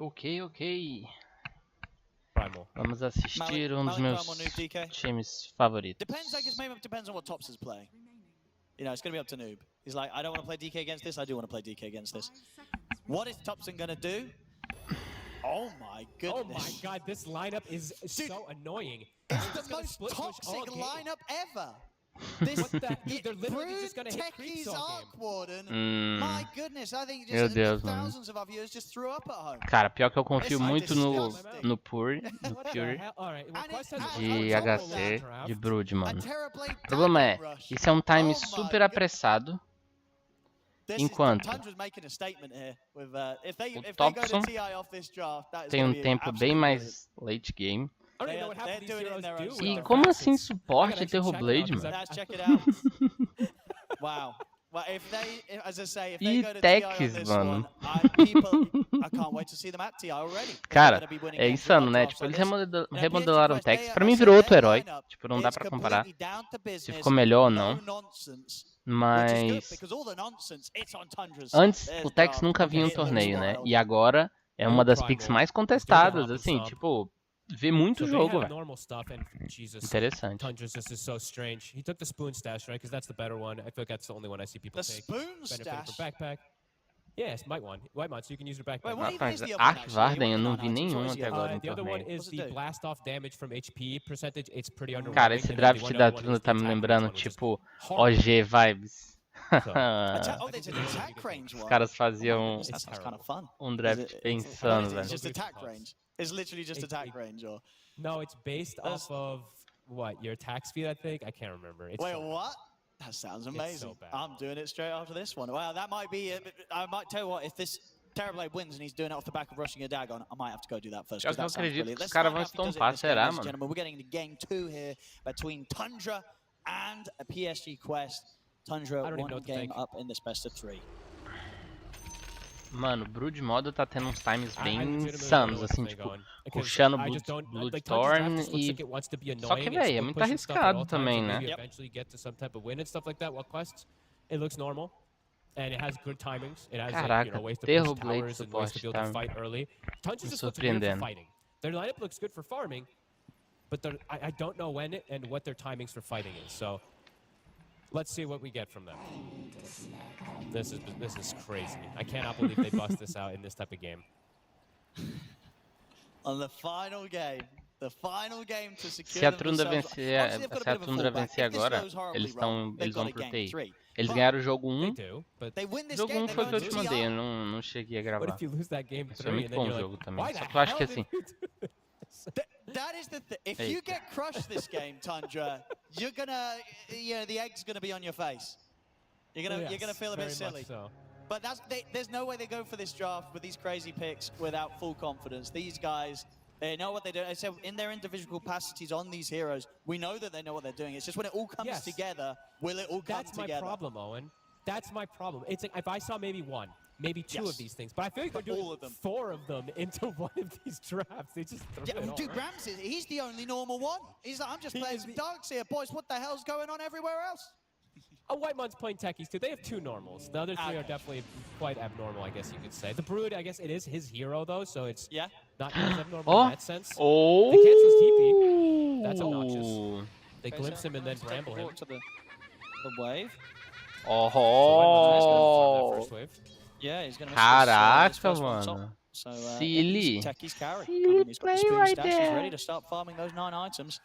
Ok, ok. Primal. Vamos assistir um dos meus times favoritos. Depends, I guess maybe it depends on what Tops is playing. You know, it's going to be up to Noob. He's like, I don't want to play DK against this, I do want to play DK against this. What is Topson going to do? Oh my goodness. Oh my god, this lineup is so annoying. It's the most toxic lineup ever. This they're literally just gonna hit creeps all game. Warden. My goodness, I think Meu just Deus, thousands of our viewers just threw up at home. Cara, pior que eu confio muito no disgusting. Pure de And HC, de Brood, A mano. Terrorblade O problema é, Dagger Rush. isso é um time Oh super my apressado, This enquanto Tundra's making a statement here with if they go Thompson to TI off this draft, that is tem gonna um be tempo bem absolutely mais late game. I don't even know what half of these They're doing it in heroes their own do. style. E como assim suporte Terrorblade, mano? Let's check it out. Wow. Well, as I say, if they E go to TI on techs, this mano. one, I can't wait to see them at TI already. Cara, é insano, né? Tipo, eles remodelaram Tex. Pra mim virou outro herói. Tipo, não dá pra comparar se ficou melhor ou não. Mas antes o Tex nunca vinha em torneio, né? E agora é uma das picks mais contestadas, assim, tipo, vê muito jogo, velho. Interessante. Tundra's just is so strange. He took the spoon stash, right? Because that's the better one. I feel like that's the only one I see people take. The spoon Benefiting stash? from backpack. Yes, might one. White mod, so you can use your backpack. Wait, what Rapaz, even is the other one, Arc actually? Varden eu What não nine vi items? nenhum What is the até other agora one? no The other one torneio. is the blast off damage from HP percentage. It's pretty underwhelming. Cara, esse draft da Tundra tá me lembrando, tipo, OG vibes. Oh, there's an attack range Os one. caras faziam That sounds kind of fun. draft bem insano, It's velho. just attack range. It's literally just attack range, or No, it's based off of what your attack speed. I think I can't remember. It's wait, so what? That sounds amazing. bad. I'm doing it straight after this one. Wow, that might be it. I might tell you what, if this Terrorblade wins and he's doing it off the back of rushing a Dagon, I might have to go do that first. Eu 'Cause that sounds acredito brilliant. que os Let's caras find vão out if he does it in estompar, this game, será, ladies and mano? gentlemen. We're getting into game 2 here between Tundra and a PSG Quest. Tundra I don't even one know what to game think. up in this best of 3. Mano, o Brood modo tá tendo uns times I bem legitimately insanos, don't know assim, where tipo, they're going. Because puxando I just don't- like, Tundra's Bloodthorn draft just looks e... like it wants to be Só que, annoying, velho, é it's muito pushing stuff at arriscado all times também, and né? maybe eventually get to some type of win and stuff like that. While Quest, it looks normal. And it has good timings. It has Caraca, ways to push Terrorblade towers and ways to suporte be able tá to fight early. Tundra's me just looks weird for surpreendendo. fighting. Their lineup looks good for farming, but I don't know when and what their timings for fighting is. So let's see what we get from them. This is crazy. I cannot believe they bust this out in this type of game. On the final game to secure Se a Tundra themselves- vencer, Obviously, they've got a se a bit of a Tundra fallback. vencer If this agora, goes horribly eles wrong, they've vão got a pro game TI. 3. Eles But ganharam o jogo They 1. do, but they win this Jogo game, 1 they're foi o que eu going te to mandei, eu TI. não cheguei a what gravar. if you lose that game Esse é 3 muito and then bom you're like, jogo também. why Só the que eu acho hell que did assim, we do this? That is the thing. If Hey. you get crushed this game, Tundra, you're gonna, the egg's gonna be on your face. You're gonna feel a bit Very much silly. so. But there's no way they go for this draft with these crazy picks without full confidence. These guys, they know what they're doing. I said in their individual capacities on these heroes, we know that they know what they're doing. It's just when it all comes Yes. together, will it all come That's my together? problem, Owen. That's my problem. It's like if I saw maybe one, maybe two Yes. of these things, but I feel like they're But doing all of them. 4 of them into one of these drafts. They just throw Yeah, it all dude, right. Grams, he's the only normal one. He's like, I'm just He playing is some the- darks here, boys. What the hell's going on everywhere else? White Mod's playing techies too. They have 2 normals. The other 3 are Okay. definitely quite abnormal, I guess you could say. The Brood, I guess it is his hero though, so it's Yeah. not as abnormal Oh. in that sense. Oh! They can't choose TP. That's obnoxious. They Okay, glimpse so him and then let's take bramble a him. walk to the wave. So White Mod's gonna farm that Oh! first wave. Yeah, he's gonna miss this Caraca, first one top. mano. So, Silly. Techie's carry. Silly He's got the play spoon right stash. He's there. ready to start farming those 9 items.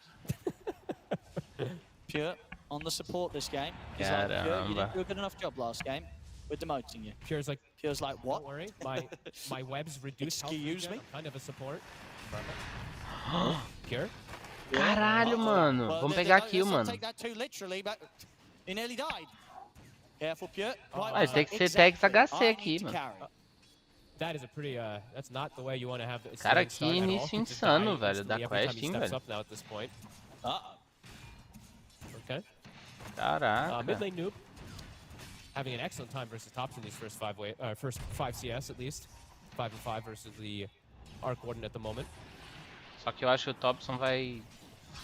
Pure on the support this game. He's like, Pure, you Caramba. didn't do a good enough job last game. We're demoting you. Pure's like, Pure's like, what? don't worry, my webs reduce health Excuse regen. me? I'm kind of a support. Pure? Caralho, mano. Well, Vamos they pegar don't- kill, let's not mano. take that too literally, but he nearly died. Careful, Pure. Mas tem que ser Tex HC aqui, mano. That is a pretty, that's not the way you want to have it. Cara, que início insano, velho, da quest, hein, velho. Up now at this point. Okay. Mid Caraca. lane noob. Having an excellent time versus tops in these first 5 CS at least. 5 and 5 versus the Arc Warden at the moment. Só que eu acho que o Thompson vai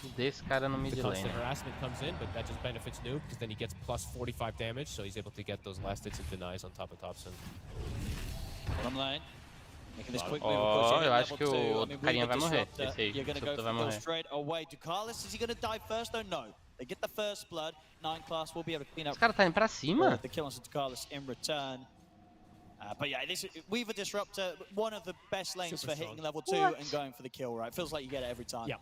fuder esse cara no mid The lane. constant harassment comes in, but that just benefits noob because then he gets plus 45 damage, so he's able to get those last hits and denies on top of Thompson. Bottom lane. Making this quick move, of course, Oh, you're eu at acho level que 2. o I outro mean, carinha Weaver vai morrer. Disruptor, Esse aí, you're going to esse go outro for vai the kill morrer. straight away. Ducalis, is he going to die first or no? They get the first blood. 9 class will be able to clean up Esse cara tá indo pra cima? the kill on Ducalis in return. But yeah, this Weaver Disruptor, one of the best lanes Super for hitting strong. level 2 What? and going for the kill, right? Feels like you get it every time. Yeah.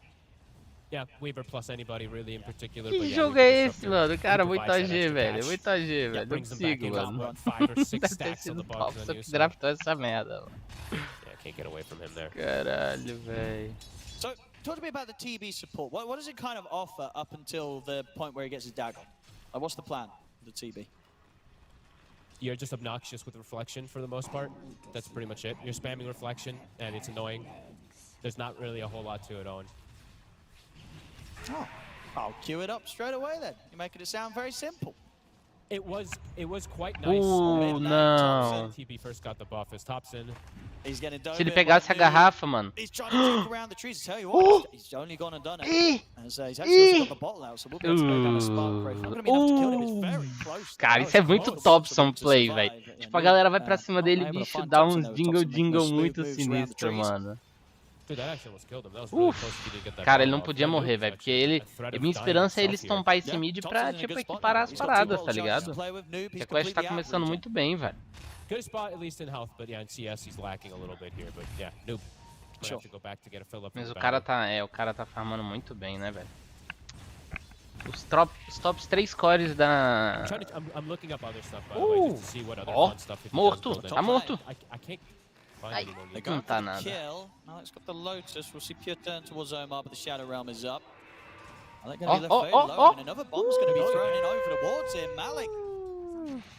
Yeah, Weaver plus anybody really in particular. Que But yeah, jogo Weaver é esse, Disruptor, mano? he Cara, muito provides that OG, extra velho. catch. Muito OG, Yeah, velho. Não brings them back consigo, in mano. what, 5 or 6 Deve ter stacks on sido the box top on só you. que So draftou essa merda, mano. yeah, can't get away from him there. Caralho, velho. So, talk to me about the TB support. What does it kind of offer up until the point where he gets his dagger? Like, what's the plan for the TB? You're just obnoxious with reflection for the most part. That's pretty much it. You're spamming reflection, and it's annoying. There's not really a whole lot to it, Owen. Oh, I'll cue it up straight away then. You're making it sound very simple. It was quite nice Ooh, when não. TB first got the buff. As Topson, He's getting dove Se ele in, pegasse a what new? garrafa, mano. He's trying to juke around the trees. I tell you what, he's only gone and done it. Ih! And he's actually also got the bottle out, so we'll be able to go down a spark ray. Not going to be enough to kill him. It's very close. Cara, isso é muito Thompson play, velho. Tipo, a galera vai pra cima dele e bicho dá uns jingle muito sinistro, mano. dude, that actually almost killed him. That was really close if he didn't get that Cara, ele bomb não off. podia That morrer, Nuke velho, porque actually ele... a threat of Minha dying esperança é ele himself here. estompar esse mid pra, tipo, equiparar as paradas, tá ligado? Que a quest tá começando muito bem, velho. Good spot, at least in health, but yeah, in CS he's lacking a little bit here. But yeah, Noob might have to go back to get a fill up. Mas from o cara Bounty. tá, o cara tá farmando muito bem, né, velho? Os tops 3 cores da... I'm looking up other stuff, by the way, just to see what other Ó, fun stuff he does morto, build in. tá morto. I can't find Ai, any more They're Noob. going não for tá the nada. kill. Alex got the Lotus. We'll see Pure turn towards Omar, but the Shadow Realm is up. Alec going to be left very low, and another bomb's going to be thrown in over towards him. Malik,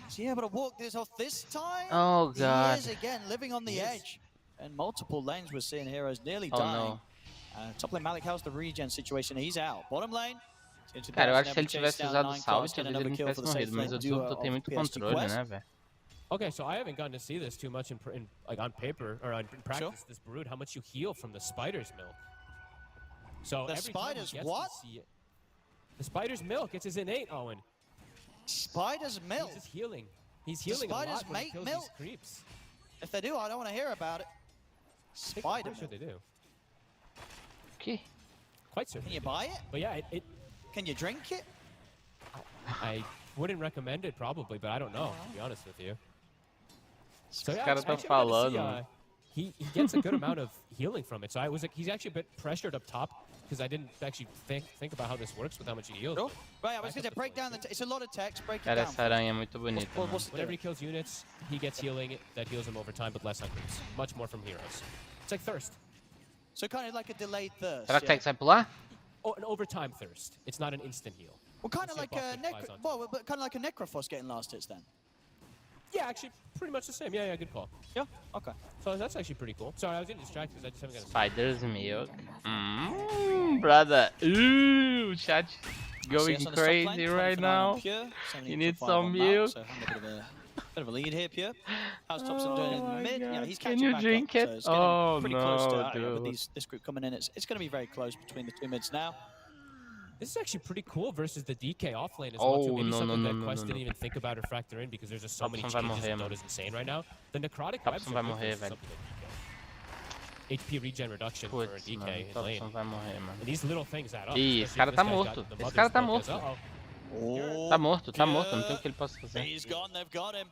is he able to walk this off this time? Oh, God. He is again living on the edge. And multiple lanes we're seeing heroes nearly Oh, dying. no. Top lane Malik, how's the regen situation? He's out. Bottom lane. Cara, eu acho que se ele tivesse usado o salve, talvez ele não tivesse morrido, mas o Tundra tem muito controle, né, velho? Okay, so I haven't gotten to see this too much in like on paper or in practice. This brood, how much you heal from the spider's milk. So The every time he spider's gets what? to see it, the spider's milk. It's his innate, Owen. Spider's milk. He's just healing. He's healing a spiders lot when he make kills milk? these creeps. If they do, I don't want to hear about it. I'm Spider pretty sure milk. they do. Que? Quite certain. Can you buy it? But yeah, Can you drink it? I wouldn't recommend it probably, but I don't know, to be honest with you. So yeah, caras tão actually, I'm gonna see, falando. he gets a good amount of healing from it. So he's actually a bit pressured up top because I didn't actually think about how this works with how much he heals. Sure. but Right, I was going to break down the. It's a lot of text. Break it Cara, down. essa aranha é muito bonita, mano. What's it Whenever doing? he kills units, he gets healing that heals him over time, but less on creeps. Much more from heroes. It's like thirst. So kind of like a delayed thirst. Será que yeah? Tex vai pular? Oh, an overtime thirst. It's not an instant heal. Well, kind of Once like your a buff applies onto well, but kind of like a Necrophos getting last hits then. Yeah, actually, pretty much the same. Yeah, good call. Yeah. Okay. So that's actually pretty cool. Sorry, I was getting distracted because I just haven't got a Spider's milk. Brother. Ooh, chat going CS on the top lane, crazy 20 right for 9 on now. Pure, 70 You for need 5 some on Mount, milk. so having a bit of a lead here, Pure. How's Thompson doing in Oh the my mid? Yeah, God. he's Can catching you back drink up, it? so it's getting Oh, pretty close to no, with dude. this group coming in. It's going to be very close between the two mids now. This is actually pretty cool versus the DK offlane as Oh, well. Too. Maybe no, something no, that no, Quest no, didn't no. even think about or factor in because there's just so many Thompson vai changes morrer, and mano. Dota's insane right now. The necrotic Thompson webs vai are good morrer, versus velho. something like DK. HP regen reduction for a Putz, DK mano, in lane. Thompson vai morrer, mano. And these little things add up. Ih, especially esse cara if tá this guy's morto. got the Esse mother's cara tá milk as morto. well. Oh, Tá morto, não tem o que ele possa fazer. he's gone. They've got him.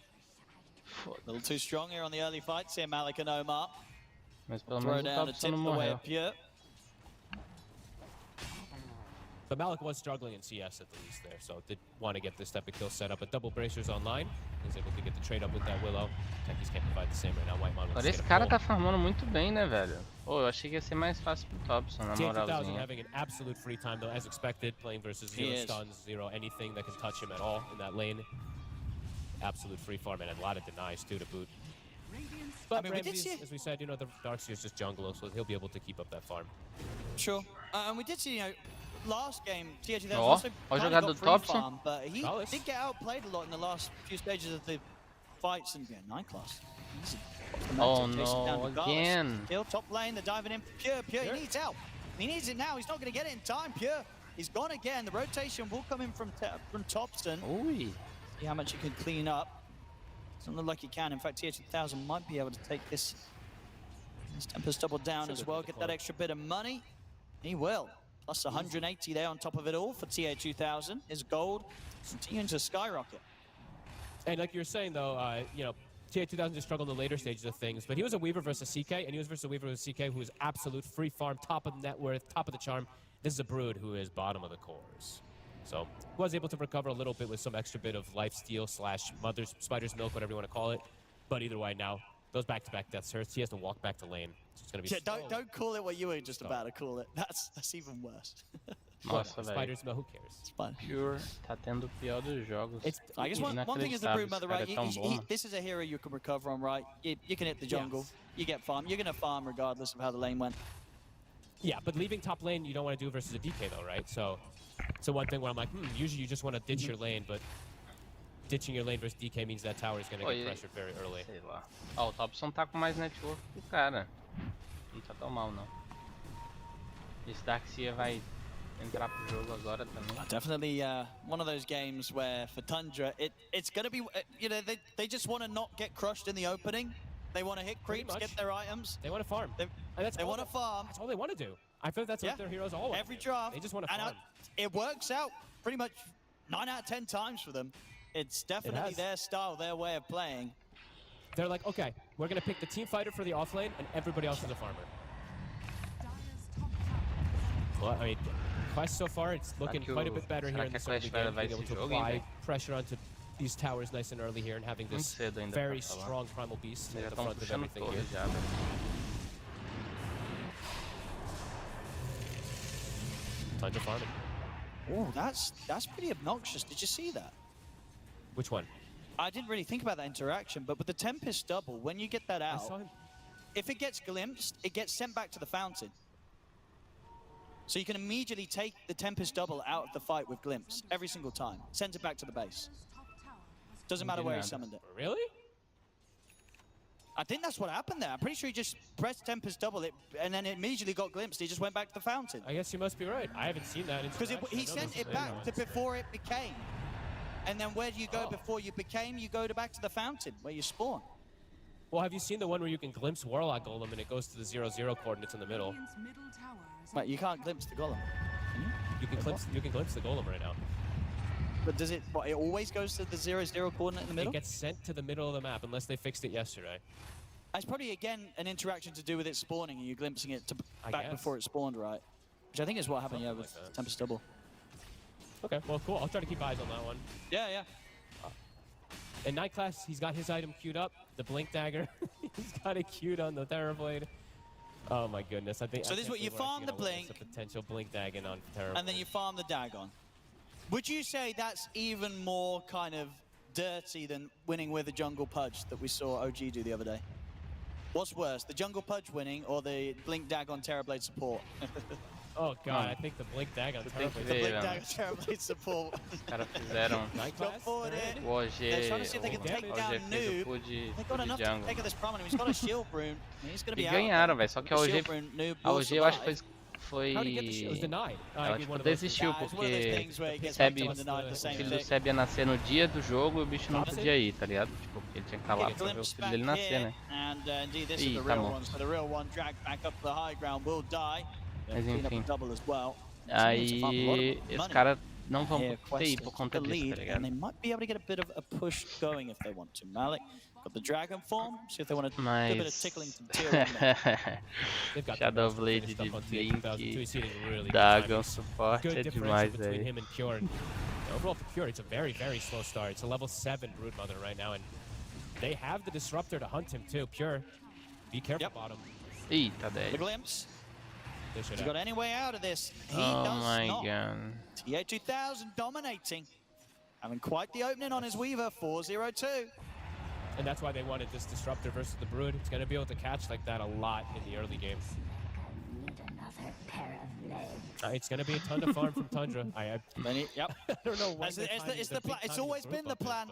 A little too strong here on the early fights here, Malik and Omar. Mas pelo Throw menos o down a Thompson tip não the way morreu. of Pure. But Malik was struggling in CS at the least there, so did want to get this type of kill set up. But double bracers online. He's able to get the trade up with that Willow. Techies can't provide the same right now. White Mon Agora esse cara tá farmando muito bem, né, velho? Pô, eu achei que ia ser mais fácil pro Thompson, na T2000 moralzinha. having an absolute free time though, as expected, playing versus He zero is. stuns, zero anything that can touch him at all in that lane. Absolute free farm and a lot of denies too to boot. But I mean, we did Ramses, see- as we said, you know, the Darkseer's just jungler, so he'll be able to keep up that farm. Sure. And we did see, you know, last game, TH2000 Ó, also ó a kind jogada of do got free Thompson. farm, but he Dallas. did get outplayed a lot in the last few stages of the fights and yeah, 9 class. Easy. Oh Chasing down no, Regardless. again. Kill top lane, they're diving in. Pure, he needs help. He needs it now. He's not going to get it in time. Pure, he's gone again. The rotation will come in from Thompson. Ui. See how much he can clean up. Doesn't look like he can. In fact, TH1000 might be able to take this His Tempest double down as well, get that extra bit of money. He will. Plus 180 there on top of it all for TA2000. His gold continuing to skyrocket. And like you were saying, though, you know, TA2000 just struggled in the later stages of things, but he was a Weaver versus CK, and he was versus a Weaver versus CK who is absolute free farm, top of net worth, top of the charm. This is a Brood who is bottom of the cores. So was able to recover a little bit with some extra bit of life steal slash mother's spider's milk, whatever you want to call it. But either way, now those back-to-back deaths hurts. He has to walk back to lane. So it's gonna be don't call it what you were just about to call it. That's even worse. Nossa, velho. Spider's milk, who cares? It's fine. Pure tá tendo o pior dos jogos. I guess one thing is the Brood Mother, right? Bom. This is a hero you can recover on, right? You can hit the jungle. Yes. You get farm. You're gonna farm regardless of how the lane went. Yeah, but leaving top lane, you don't want to do versus a DK though, right? So one thing where I'm like, usually you just want to ditch your lane, but ditching your lane versus DK means that tower is going to get pressured very early. Sei lá. Ó, o Thompson tá com mais network que o cara. Não tá tão mal, não. Esse Darkseer vai entrar pro jogo agora também. Definitely one of those games where for Tundra, it's going to be, you know, they just want to not get crushed in the opening. They want to hit creeps, get their items. They want to farm. They want to farm. That's all they want to do. I feel that's what their heroes all want. Every draft. They just want to farm. It works out pretty much 9 out of 10 times for them. It's definitely their style, their way of playing. They're like, okay, we're going to pick the team fighter for the offlane, and everybody else is a farmer. Well, I mean, Quest so far, it's looking quite a bit better here in the early game, being able to apply pressure onto these towers nice and early here and having this very strong primal beast at the front of everything here. Tundra farming. Oh, that's pretty obnoxious. Did you see that? Which one? I didn't really think about that interaction, but with the Tempest double, when you get that out, if it gets glimpsed, it gets sent back to the fountain. So you can immediately take the Tempest double out of the fight with glimpse every single time. Sends it back to the base. Doesn't matter where he summoned it. Really? I think that's what happened there. I'm pretty sure he just pressed Tempest double it, and then it immediately got glimpsed. He just went back to the fountain. I guess you must be right. I haven't seen that. Because he sent it back to before it became. And then where do you go before you became? You go back to the fountain where you spawn. Well, have you seen the one where you can glimpse Warlock Golem and it goes to the 0-0 coordinates in the middle? Right, you can't glimpse the golem. Can you? You can glimpse the golem right now. But does it? What, it always goes to the 0-0 coordinate in the middle? It gets sent to the middle of the map unless they fixed it yesterday. It's probably again an interaction to do with it spawning and you glimpsing it back before it spawned, right? Which I think is what happened with Tempest double. Okay, well, cool. I'll try to keep eyes on that one. Yeah. In Night Class, he's got his item queued up, the Blink Dagger. He's got it queued on the Terrorblade. Oh my goodness, I think. So this is what you farm the Blink, a potential Blink Dagon on Terrorblade, and then you farm the Dagon. Would you say that's even more kind of dirty than winning with a Jungle Pudge that we saw OG do the other day? What's worse, the Jungle Pudge winning or the Blink Dagon Terrorblade support? Oh god, I think the Blink Dagon Terrorblade. The Blink Dagon Terrorblade support. Os caras fizeram Got forward in. o OG, They're trying to see if they can take down fez o Noob. pull de They've got enough to jungle. take this prominent. He's got a shield rune. He's going to E be ganharam, out. velho. Só que a OG eu acho que foi... How did he get the shield? It was denied. Ela tipo, desistiu porque o filho do Seb ia nascer no dia do jogo e o bicho não podia ir, tá ligado? Tipo, porque ele tinha que estar lá pra ver o filho dele nascer, né? Ih, tá morto. Mas enfim. Aí, esse cara não vão ter ir por conta disso, tá ligado? And they might be able to get a bit of a push going if they want to. Malik got the dragon form. See if they want to do a bit of tickling some tier 1 there. Shadow Blade de Blink, Dagon, suporte é demais, velho. Overall for Pure, it's a very, very slow start. It's a level 7 Broodmother right now, and they have the Disruptor to hunt him too. Pure, be careful bottom. Ih, tá 10. The glimpse. Has he got any way out of this? He Oh does my not. god. TA2000 dominating. Having quite the opening on his Weaver, 4-0-2. And that's why they wanted this Disruptor versus the Brood. It's going to be able to catch like that a lot in the early game. It's going to be a ton of farm from Tundra. I don't know what it's always been the plan.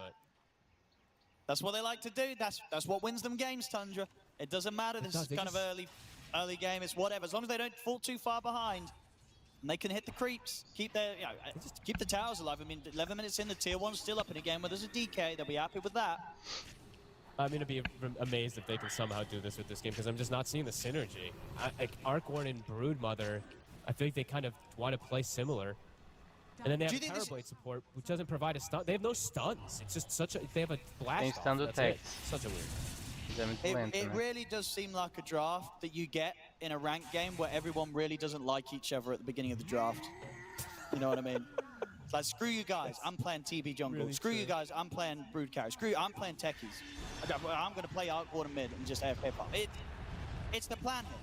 That's what they like to do. That's what wins them games, Tundra. It doesn't matter. This is kind of early game. It's whatever. As long as they don't fall too far behind, and they can hit the creeps, keep their keep the towers alive. I mean, 11 minutes in, the tier 1's still up in a game where there's a DK. They'll be happy with that. I'm gonna be amazed if they can somehow do this with this game because I'm just not seeing the synergy. Like Arcworn and Broodmother, I think they kind of want to play similar. And then they have Terrorblade support, which doesn't provide a stun. They have no stuns. It's just such a. They have a blast. Tem stun do That's it. Tex. Such a weird. It really does seem like a draft that you get in a ranked game where everyone really doesn't like each other at the beginning of the draft. You know what I mean? It's like, screw you guys, I'm playing TB jungle. Really Screw true. you guys, I'm playing brood carry. Screw you, I'm playing techies. I'm going to play Arcwater mid and just AFK pop. It's the plan here,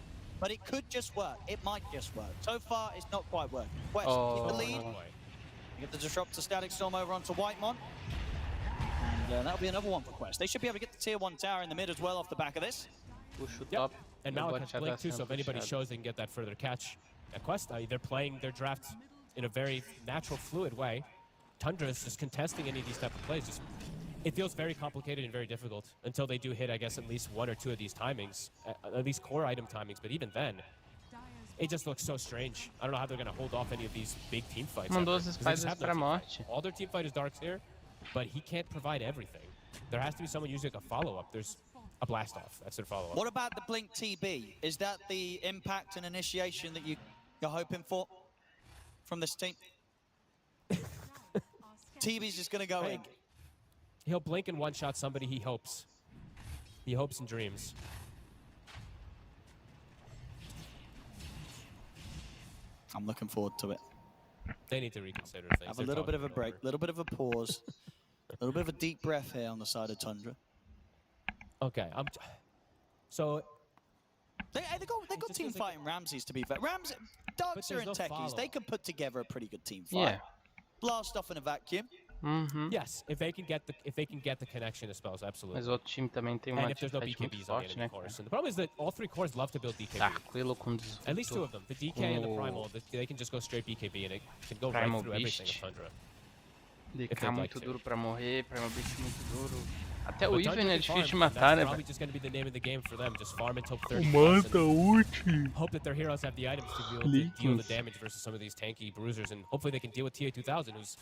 but it could just work. It might just work. So far, it's not quite working. Quest, keep the lead. You get the disrupt to Static Storm over onto Whitemon. And that'll be another one for Quest. They should be able to get the tier 1 tower in the mid as well off the back of this. Push o Yep. top. And e o Malik bot has já Blink tá too, sendo so if anybody puxado. shows they can get that further catch at Quest, they're playing their draft in a very natural, fluid way. Tundra is just contesting any of these type of plays. Just, it feels very complicated and very difficult until they do hit, I guess, at least 1 or 2 of these timings, at least core item timings. But even then, it just looks so strange. I don't know how they're going to hold off any of these big team fights. Mandou ever, as 'cause they just espadas have no pra team fight. morte. All their team fight is Dark's here, but he can't provide everything. There has to be someone using like a follow-up. There's a blast off. That's their follow-up. What about the Blink TB? Is that the impact and initiation that you're hoping for from this team? TB's just going to go in. He'll blink and one-shot somebody he hopes. He hopes and dreams. I'm looking forward to it. They need to reconsider things. Have a They're little bit of a talking break, over. little bit of a pause, a little bit of a deep breath here on the side of Tundra. Okay, so They got just team feels like- fighting Ramses, to be fair. Darkseer there's and no Techies, follow-up. they could put together a pretty good team fight. Yeah. Blast off in a vacuum. Uhum. yes, if they can get the connection of spells, absolutely. Mas o outro time também tem uma And if there's no teamfight muito BKBs on the forte, enemy né, cores. cara? And the problem is that all 3 cores love to build BKB. Tarquilo com 18. At least 2 of them. The DK and the Oh. Primal, they can just go straight BKB and it can go Primal right through everything Beast. of Tundra. DK If they'd like muito to. duro pra morrer, Primal Beast muito duro. Até o But Even Tundra é can difícil de farm, matar, that's né, probably velho? just going to be the name of the game for them. Just farm until 30 plus and hope that their heroes have the items to be able to deal the Leakings. damage versus some of these tanky bruisers, and hopefully they can deal with TA2000, who's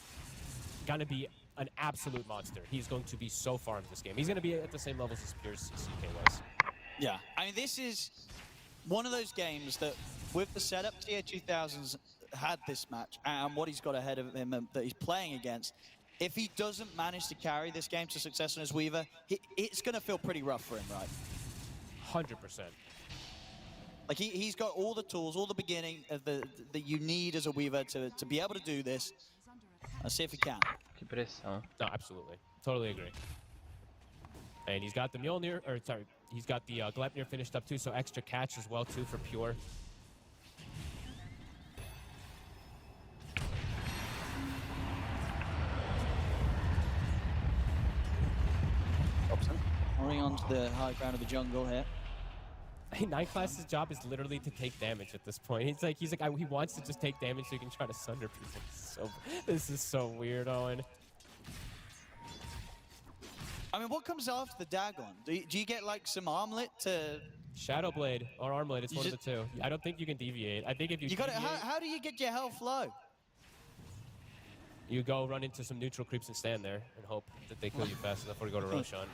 gonna be an absolute monster. He's going to be so farmed this game. He's gonna be at the same levels as Pierce CK was. Yeah. I mean, this is one of those games that, with the setup, TA2000's had this match, and what he's got ahead of him that he's playing against. If he doesn't manage to carry this game to success on his Weaver, it's going to feel pretty rough for him, right? 100%. Like, he's got all the tools, all the beginning of that you need as a Weaver to be able to do this. Let's see if he can. Que pressão. No, absolutely. Totally agree. And he's got the Mjolnir, or sorry, he's got the Gleipnir finished up too, so extra catch as well too for Pure. Running onto the high ground of the jungle here. Night Class's job is literally to take damage at this point. He's like he wants to just take damage so he can try to sunder people. This is so weird, Owen. I mean, what comes after the Dagon? Do you get like some armlet to? Shadowblade or Armlet, it's You one of just- the two. I don't think you can deviate. I think if you You got to. deviate, How do you get your health low? you go run into some neutral creeps and stand there and hope that they kill you fast enough before you go to rush on.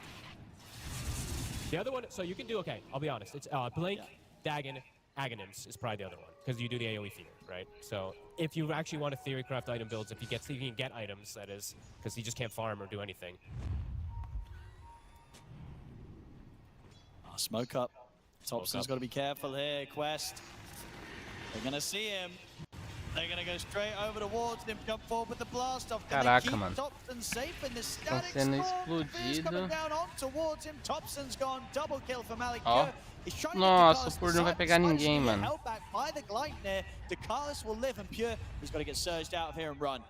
The other one, so you can do, okay, I'll be honest. It's Blink, Dagon, Aghanim's is probably the other one, because you do the AoE theory, right? So if you actually want to theory craft item builds, if you can get items, that is, because he just can't farm or do anything. Oh, smoke up. Thompson's up. got to be careful here. Quest. They're going to see him. They're going to go straight over towards him. Jump forward with the blast off. Can Caraca, they keep mano. Thompson safe in the static sendo storm? Fear's coming explodido. down on towards him. Thompson's gone. Double kill for Malik. Ó. He's trying to Nossa, get o Pure não vai pegar ninguém, mano. Held back by the Gleipnir. Dekalis will live, and Pure has got to get surged out of here and run.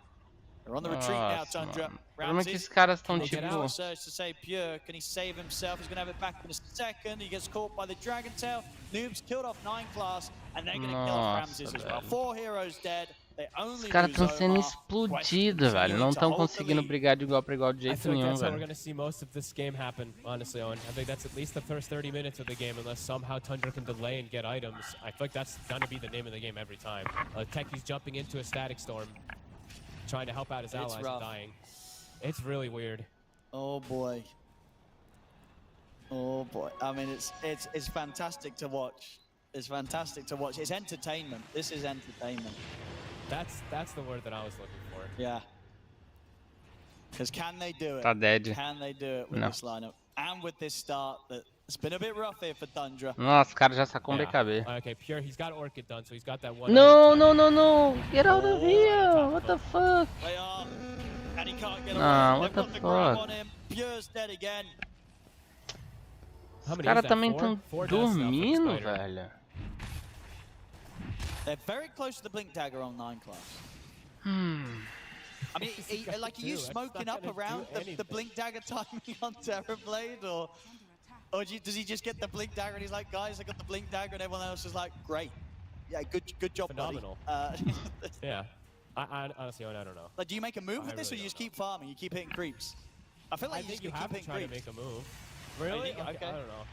They're on the retreat now, Nossa, Tundra. mano. O problema é que Ramses esses caras estão will get tipo. out of surge to save Pure. Can he save himself? He's going to have it back in a second. He gets caught by the Dragon Tail. Noob's killed off 9 class, and they're going to kill Nossa, Ramses as well. velho. 4 heroes dead. They Os only caras lose estão sendo Omar. explodidos, velho. Não estão conseguindo brigar de igual pra igual de I jeito feel like nenhum, that's how we're velho. going to see most of this game happen, honestly, Owen. I think that's at least the first 30 minutes of the game, unless somehow Tundra can delay and get items. I feel like that's going to be the name of the game every time. Techie's jumping into a static storm, trying to help out his allies and rough. dying. It's really weird. Oh boy. Oh boy, I mean it's fantastic to watch. It's fantastic to watch. It's entertainment. This is entertainment. That's the word that I was looking for. Yeah. Because can they do it? Tá dead. Can they do it with Não. this lineup? And with this start, it's been a bit rough here for Tundra. Nossa, o cara já sacou um Yeah. BKB. Okay, Pure, he's got Orchid done, so he's got that one. No, no, no, no! Get out of Oh, here! What the fuck? They are, and he can't get away. Nah, They've what the got the grab fuck? on him. Pure's dead again. How Os many caras is that? também Four? tão Four deaths now for the dormindo, Spider. velho. They're very close to the Blink Dagger on 9 class. I mean, are you That's smoking not up gonna around do the anything. Blink Dagger timing on Terrorblade, or does he just get the Blink Dagger and he's like, guys, I got the Blink Dagger, and everyone else is like, great, yeah, good job, Phenomenal. buddy. Yeah. I honestly, I don't know. Like, do you make a move with I this, or really you just don't keep farming? You keep hitting creeps. I feel like I think you just have keep to hitting try to creeps. make a move. Really? think? Okay. I don't know.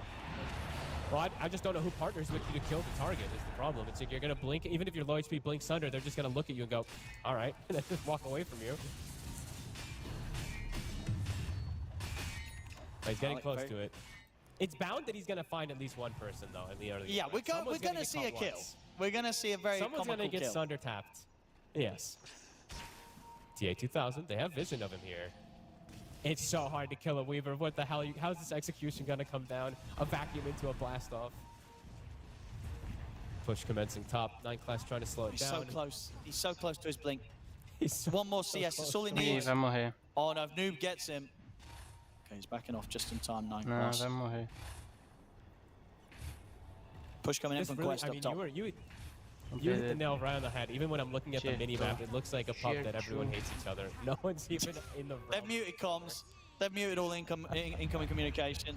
Well, I just don't know who partners with you to kill the target is the problem. It's like you're going to blink, even if your low HP blinks under, they're just going to look at you and go, all right, and then just walk away from you. But he's getting close to it. It's bound that he's going to find at least one person, though, in the early Yeah, game. we're gonna see a kill. We're gonna see a very Someone's going to comical get kill. Sunder tapped. Yes. TA2000, they have vision of him here. It's so hard to kill a Weaver. What the hell? How's this execution going to come down? A vacuum into a blast off. Push commencing top. 9 class trying to slow it He's down. so close. He's so close to his blink. He's so, One more so CS. close. That's all he Ih, needs. vai morrer. Oh no, if Noob gets him. Okay, he's backing off just in time. 9 Não, class. vai morrer. Push coming in This from really, Quest I up mean, top. you hit the nail right on the head. Even when I'm looking at the Shit, mini-map, bro. it looks like a pub Shit, that everyone true. hates each other. No one's even in the They've realm. muted comms. They've muted all incoming communication.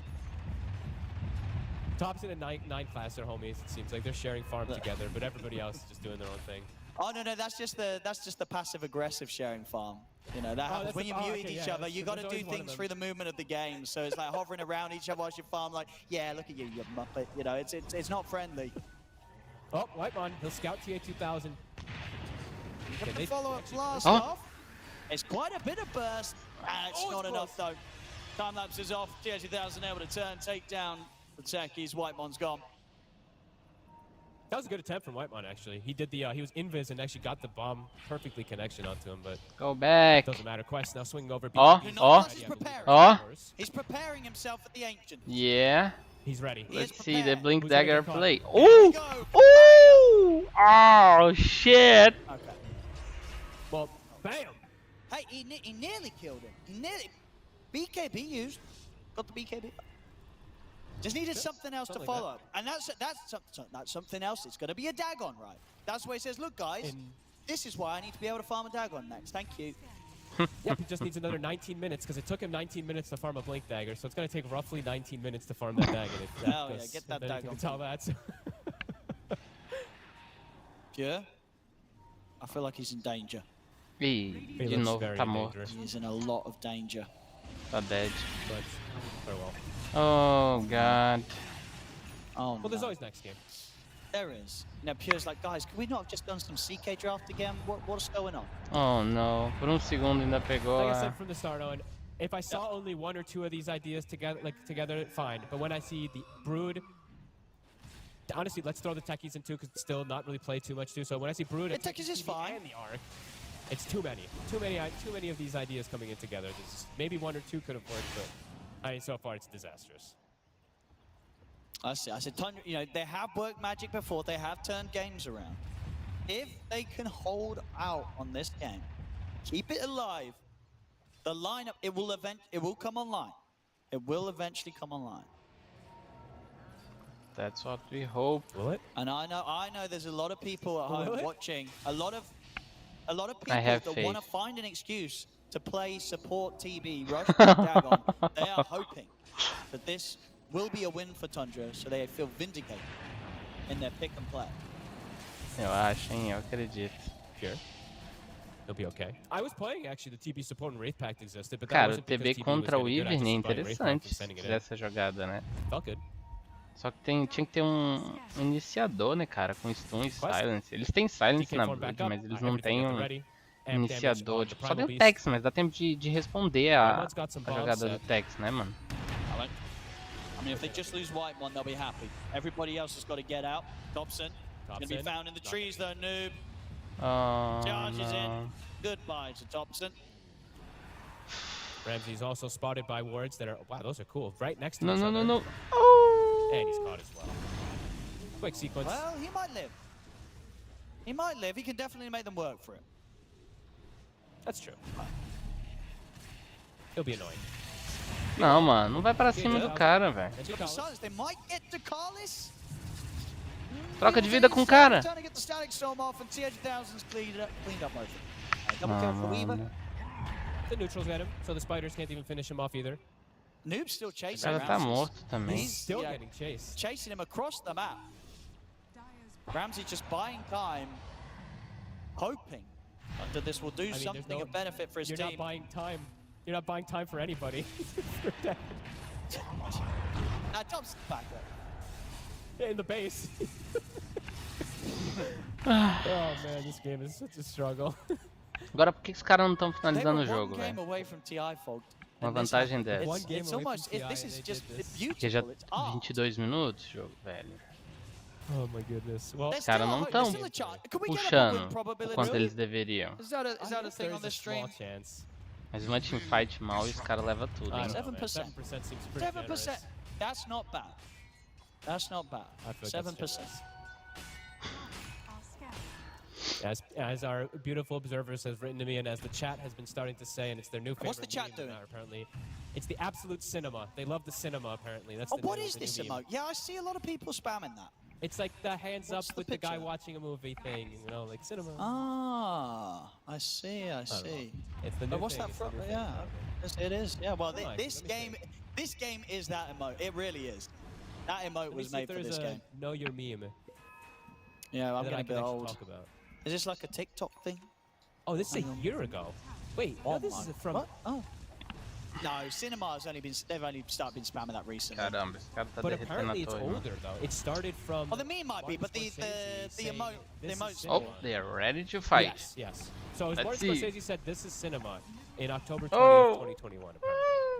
Top's in a 9 class, they're homies. It seems like they're sharing farm together, but everybody else is just doing their own thing. Oh no, that's just the passive aggressive sharing farm. You know that happens that's when the- you're muting okay, each yeah, other. You got to there's do always one of things them. through the movement of the game. So it's like hovering around each other whilst you farm. Like, yeah, look at you, you muppet. You know, it's not friendly. Oh, Whitemon, he'll scout TA2000. Get the they follow-up actually- blast Oh. off. It's quite a bit of burst. And it's Oh, it's not enough close. though. Time lapse is off. TH2000 able to turn, take down the techies. Whitemon's gone. That was a good attempt from Whitemon, actually. He did the, he was invis and actually got the bomb perfectly connection onto him, but Go back. doesn't matter. Quest now swinging over. Oh, BKB. oh. He's preparing. Oh. He's preparing himself at the Ancient. Yeah. He's ready. He is Let's see the prepared. Blink Who's gonna Dagger get caught? play. Here we Ooh! go. Ooh! Oh, shit! Okay. Well, bam! Hey, he nearly killed him. He nearly. BKB used. Got the BKB. Just needed something else to something like follow up. And that's something else. It's going to be a Dagon, right? That's where he says, look, guys, this is why I need to be able to farm a Dagon next. Thank you. Yep, he just needs another 19 minutes because it took him 19 minutes to farm a Blink Dagger, so it's going to take roughly 19 minutes to farm that Dagger. Hell yeah, get that Dagger. Dagger. You can tell that. Pure. I feel like he's in danger. Ih, He de looks novo, very tá morto. dangerous, He's in a lot of danger. Tá dead. but farewell. Oh, God. Oh, Well, there's no. always next game. There is. Now, Pure's like, guys, can we not have just done some CK draft again? What's going on? Oh, no. Por segundo ainda pegou Like I a... said from the start, Owen, if I saw only 1 or 2 of these ideas together, fine. But when I see the Brood, honestly, let's throw the techies in too, because it's still not really played too much too. So when I see Brood, The techies is fine. and the Arc, it's too many of these ideas coming in together. Maybe 1 or 2 could have worked, but I mean, so far it's disastrous. I see. I said, Tundra, you know, they have worked Magic before. They have turned games around. If they can hold out on this game, keep it alive, the lineup, it will come online. It will eventually come online. That's what we hope. Will it? And I know there's a lot of people at Will home it? watching. A lot of people have that faith. want to find an excuse to play support TB, rush Dagon. They are hoping that this will be a win for Tundra, so they feel vindicated in their pick and play. Eu acho, hein? Eu acredito. Sure. He'll be okay. I was playing actually the TB support and Wraith Pact existed, but that Cara, o wasn't because TB TB contra o was getting good. I Ivern é just was playing Wraith Pact interessante and se sending it fizer in. essa jogada, né? Felt good. Só que tinha que ter um iniciador, né, cara? Com stun e silence. Eles têm silence DK na form back Brood, up. mas eles não Everything têm at the um ready. Amp damage iniciador. on the Tipo, só Primal tem o Beast. Tex, mas dá tempo de responder a Whitemon's got some bombs jogada do set. Tex, né, mano? I mean, if they just lose white one, they'll be happy. Everybody else has got to get out. Dobson going to be found in the trees, though, Noob. Charges in. Goodbye to Dobson. Ramsey's also spotted by wards that are, wow, those are cool. Right next to each other. No. Oh! And he's caught as well. Quick sequence. Well, he might live. He might live. He can definitely make them work for it. That's true. He'll be annoying. Não, mano, não vai pra cima do cara, velho. Besides, they might get to Carlis. Troca de vida com o cara. Trying to get the static storm off and TH1000's cleaned up most of it. Double kill for Weaver. The neutrals at him, so the spiders can't even finish him off either. Noob's still O chasing cara tá Ramses. morto também. He's Still getting chased. chasing him across the map. Ramsey just buying time, hoping that this will do something of benefit for his You're team. not buying time. You're not buying time for anybody. Jumps back there. In the base. Oh man, this game is such a struggle. Agora por que os caras não estão They finalizando were o jogo, one game velho? away from TI Fog. Uma vantagem dessa. One game It's away from almost, TI this and is they just did this. Porque já beautiful. It's art. 22 minutos o jogo, velho. Oh my goodness. Well, There's Os caras still a não hope, estão there's still a chance. Can we get a puxando good o probability? quanto eles deveriam. Is that a I guess thing there on is this a small stream? chance. Mas uma teamfight mal e os caras levam tudo, I hein? don't know, man. 7%. 7% seems pretty 7%. generous. That's not bad. That's not bad. I feel like that's 7%. generous. As our beautiful observers have written to me, and as the chat has been starting to say, and it's their new favorite What's the chat meme doing? apparently. It's the absolute cinema. They love the cinema, apparently. That's Oh, the what new, is the this new meme. emote? Yeah, I see a lot of people spamming that. It's like the hands What's up the with the guy picture? watching a movie thing, you know, like cinema. Ah, I see, I don't know. see. It's the new But what's thing. that it's the from? new thing. Yeah, it is. Yeah, well, Nice, this let me see. this game is that emote. It really is. That emote Let me was see made if for there's this a game. know your meme Yeah, I'm that I gonna can be actually old. talk about. Is this like a TikTok thing? Oh, this is Hang a on. year ago. Wait, no, this is from. What? Oh. No, Cinema's only been. They've only started spamming that recently. Caramba, esse cara tá But derretendo apparently a it's torre, mano. older though. It started from. Well, the meme might be, but the Scorsese saying, emote, the "This is emote's Oh, cinema." they are ready to fight. Yes, yes. So as Let's Martin see. Scorsese said, this is cinema in October 20th, Oh. 2021, apparently.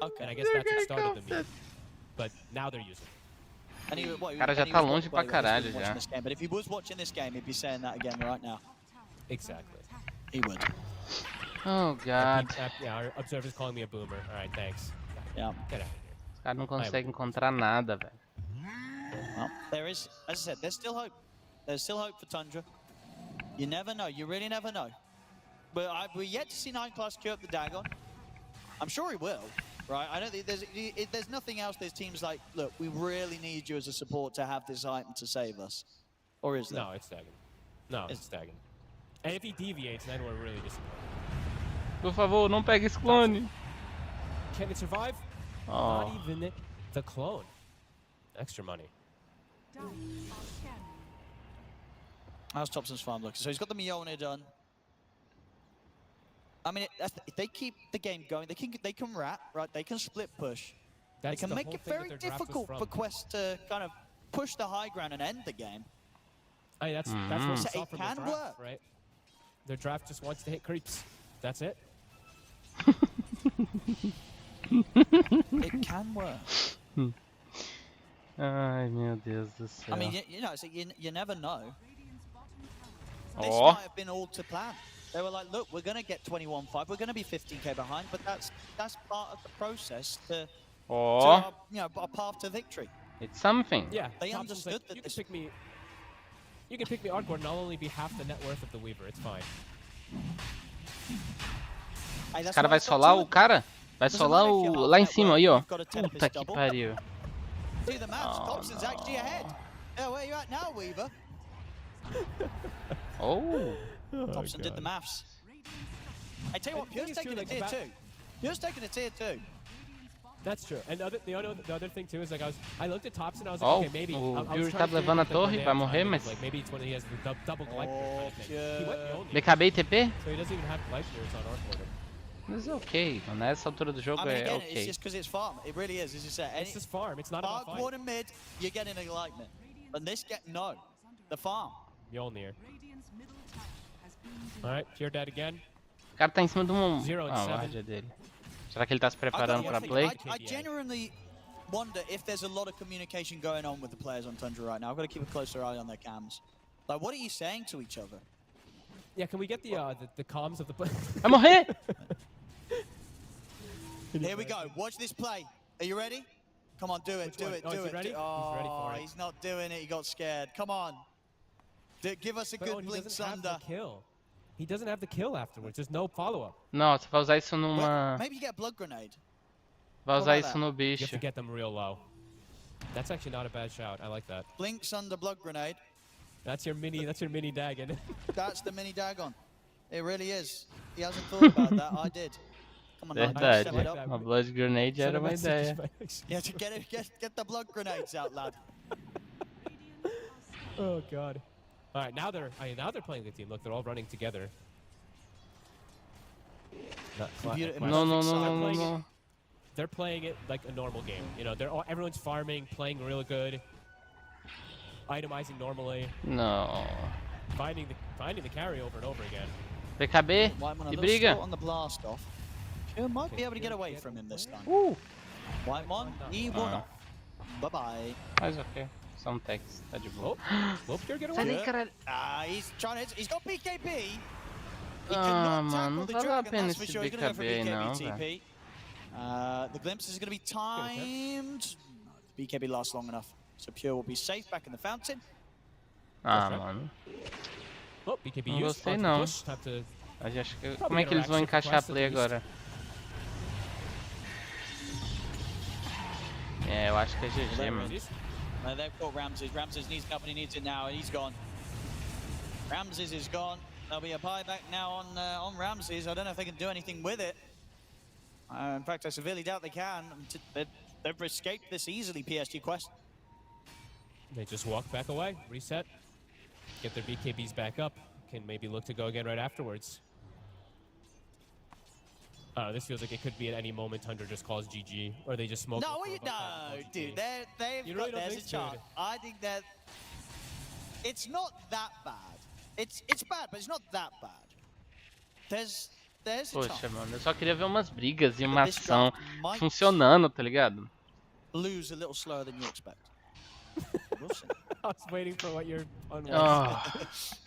Okay. And I guess that's what started the meme. But now they're using it. And he, what, Cara já and he tá was longe pra watching- well, he caralho wasn't watching já. this game, but if he was watching this game, he'd be saying that again right now. Exactly. He would. Oh, God. Yeah, our observer's calling me a boomer. All right, thanks. Yeah. Get out of here. Os caras não conseguem encontrar nada, velho. Well, there is, as I said, there's still hope. There's still hope for Tundra. You never know. You really never know. But we're yet to see 9 class queue up the Dagon. I'm sure he will, right? I don't think there's nothing else. There's teams like, look, we really need you as a support to have this item to save us. Or is there? No, it's Dagon. No, it's Dagon. And if he deviates, then we're really disappointed. Por favor, não pegue esse clone. Can it survive? Oh. Not even the clone. Extra money. How's Thompson's farm looking? So he's got the Mjolnir done. I mean, if they keep the game going, they can rat, right? They can split push. That's They can the make whole it thing that very their draft was difficult from. for Quest to kind of push the high ground and end the game. I mean, that's what we So saw it from their can draft, work. right? Their draft just wants to hit creeps. That's it. It can work. Ai, meu Deus do céu. I mean, you know, so you never know. This Oh. might have been all to plan. They were like, look, we're going to get 21-5. We're going to be 15k behind, but that's part of the process to Oh, our, our path to victory. it's something. Yeah, They Thompson's understood like, that you this- can pick me. You can pick me Artgord, and I'll only be half the net worth of the Weaver. It's fine. Hey, Esse that's cara why vai it's got solar two o of them. cara? Vai Doesn't solar matter if you're o half lá em net cima worth, aí, ó. you've got a 10 Puta que double. pariu. See the maps. Oh, Thompson's actually ahead. Yeah, where you at now, Weaver? Oh. Thompson did the maths. I tell you what, And the thing Pure's is, too, taking a like, tier about- 2. Pure's taking a tier 2. That's true. And the other thing too is like I looked at Thompson and I was like, Oh, okay, maybe. o I was Pure trying tá to figure levando a out, like, when torre, they vai have morrer, timing, mas... like maybe it's when he has the double glide kind of thing. He went Mjolnir, BKB e TP? so he doesn't even have glide clears on Artgord. Mas é ok, nessa altura do jogo I mean, é again, it's ok. just because it's farm. It really is, as you said. It's just farm. It's not about Dark fight. Water mid, you're getting enlightenment. And this no. The farm. Mjolnir. All right, Pure dead again. O cara tá em cima de um... Zero and Ah, a seven. guarda dele. Será que ele tá se I preparando don't pra think- play? I genuinely wonder if there's a lot of communication going on with the players on Tundra right now. I've got to keep a closer eye on their cams. Like, what are you saying to each other? Yeah, can we get the comms of the play? Vai morrer! Here we go. Watch this play. Are you ready? Come on, do it, do it, do it. Ready? Oh, he's ready for it. he's not doing it. He got scared. Come on. Give us a good blink thunder. He doesn't have the kill afterwards. There's no follow-up. Não, você vai usar isso numa... Maybe you get a blood grenade. Vai usar isso no You have bicho. to get them real low. That's actually not a bad shout. I like that. Blinks under blood grenade. That's your mini Dagon. That's the mini Dagon. It really is. He hasn't thought about that. I did. Come on, Verdade. step it up. Uma blood grenade era uma ideia. Yeah, to get the blood grenades out, lad. Oh god. All right, now they're playing the team. Look, they're all running together. No. They're playing it like a normal game. You know, everyone's farming, playing real good, itemizing normally. No. Finding the carry over and over again. PKB, Whitemon, e briga. on the blast off. Pure might be able to get away from him this time. Whitemon, he won off. Bye-bye. Mas ok. São techs, tá de boa. Will Pure get Sai away? daí, caralho. He's trying to. He's got BKB. He Ah, cannot mano, tackle não the vale a dragon, pena that's for esse sure. He's gonna go for BKB aí não, BKB velho. TP. The glimpse is going to be timed. The BKB lasts long enough, so Pure will be safe back in the fountain. Ah, mano. Oh, BKB Não used. gostei não. Push. Have to... Mas acho que... Como é que eles vão encaixar a play agora? É, eu acho que é GG, mano. They've caught Ramses. Ramses needs company, needs it now, and he's gone. Ramses is gone. There'll be a buyback now on Ramses. I don't know if they can do anything with it. In fact, I severely doubt they can. They've escaped this easily, PSG Quest. They just walk back away, reset, get their BKBs back up, can maybe look to go again right afterwards. This feels like it could be at any moment Tundra just calls GG, or they just smoke. No, dude, they've got there's a chance. I think that it's not that bad. It's bad, but it's not that bad. There's a Poxa, chance. mano, eu só queria ver umas brigas e uma ação funcionando, tá ligado? Lose a little slower than you expect. We'll see. I was waiting for what you're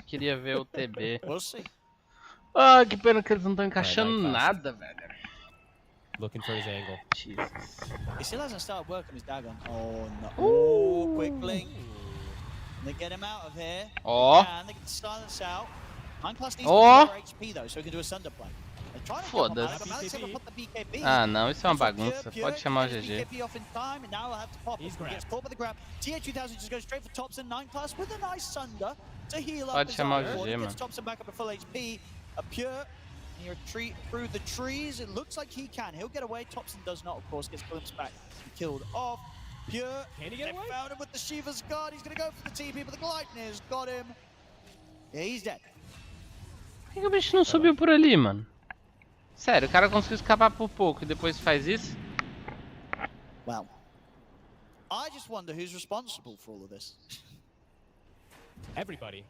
Queria ver o TB. We'll see. Ah, que pena que eles não estão encaixando nada, velho. Looking for his angle. Jesus. He still hasn't started working his Dagon. Oh no. Oh, quick blink. They get him out of here. Oh. And they get the silence out. 9+ needs to more HP though, so he can do a Sunder play. They're trying to get Foda-se. but Malik's able to put the BKB. Ah, não, isso é uma bagunça. Pode chamar o GG. BKB off in time, and now he'll have to pop. He gets caught by the grab. TA2000 just goes straight for Thompson. 9+ with a nice Sunder to heal up. Pode his chamar o own. GG, Gets mano. Thompson back up to full HP. A Pure near a tree through the trees. It looks like he can. He'll get away. Thompson does not, of course. Gets glimpsed back. Killed off. Pure. Can he get away? Found him with the Shiva's guard. He's gonna go for the TP, but the Gleipnir's got him. Yeah, he's dead. Por que o bicho não subiu por ali, mano? Sério, o cara conseguiu escapar por pouco e depois faz isso? Well, I just wonder who's responsible for all of this. Everybody.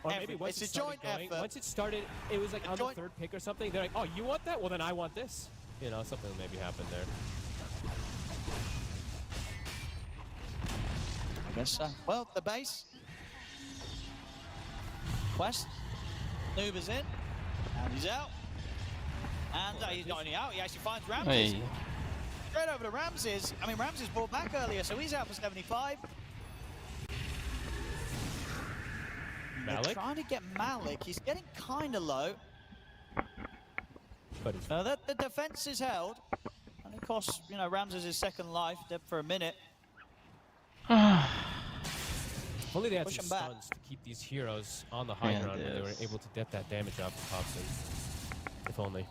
Or maybe once it's it a started joint going, effort. once it started, it was like on the third pick or something. They're like, oh, you want that? Well, then I want this. You know, something maybe happened there. I guess so. Well, the base. Quest. Noob is in. And he's out. And he's not only out, he actually finds Ramses. Aí. Straight over to Ramses. I mean, Ramses brought back earlier, so he's out for 75. Malik? They're trying to get Malik. He's getting kind of low. But he's The defense is held. And of course, you know, Ramses is second life, dead for a minute. If only they had Push some him back. stuns to keep these heroes on the high ground when they were able to get that damage off of Thompson. If only.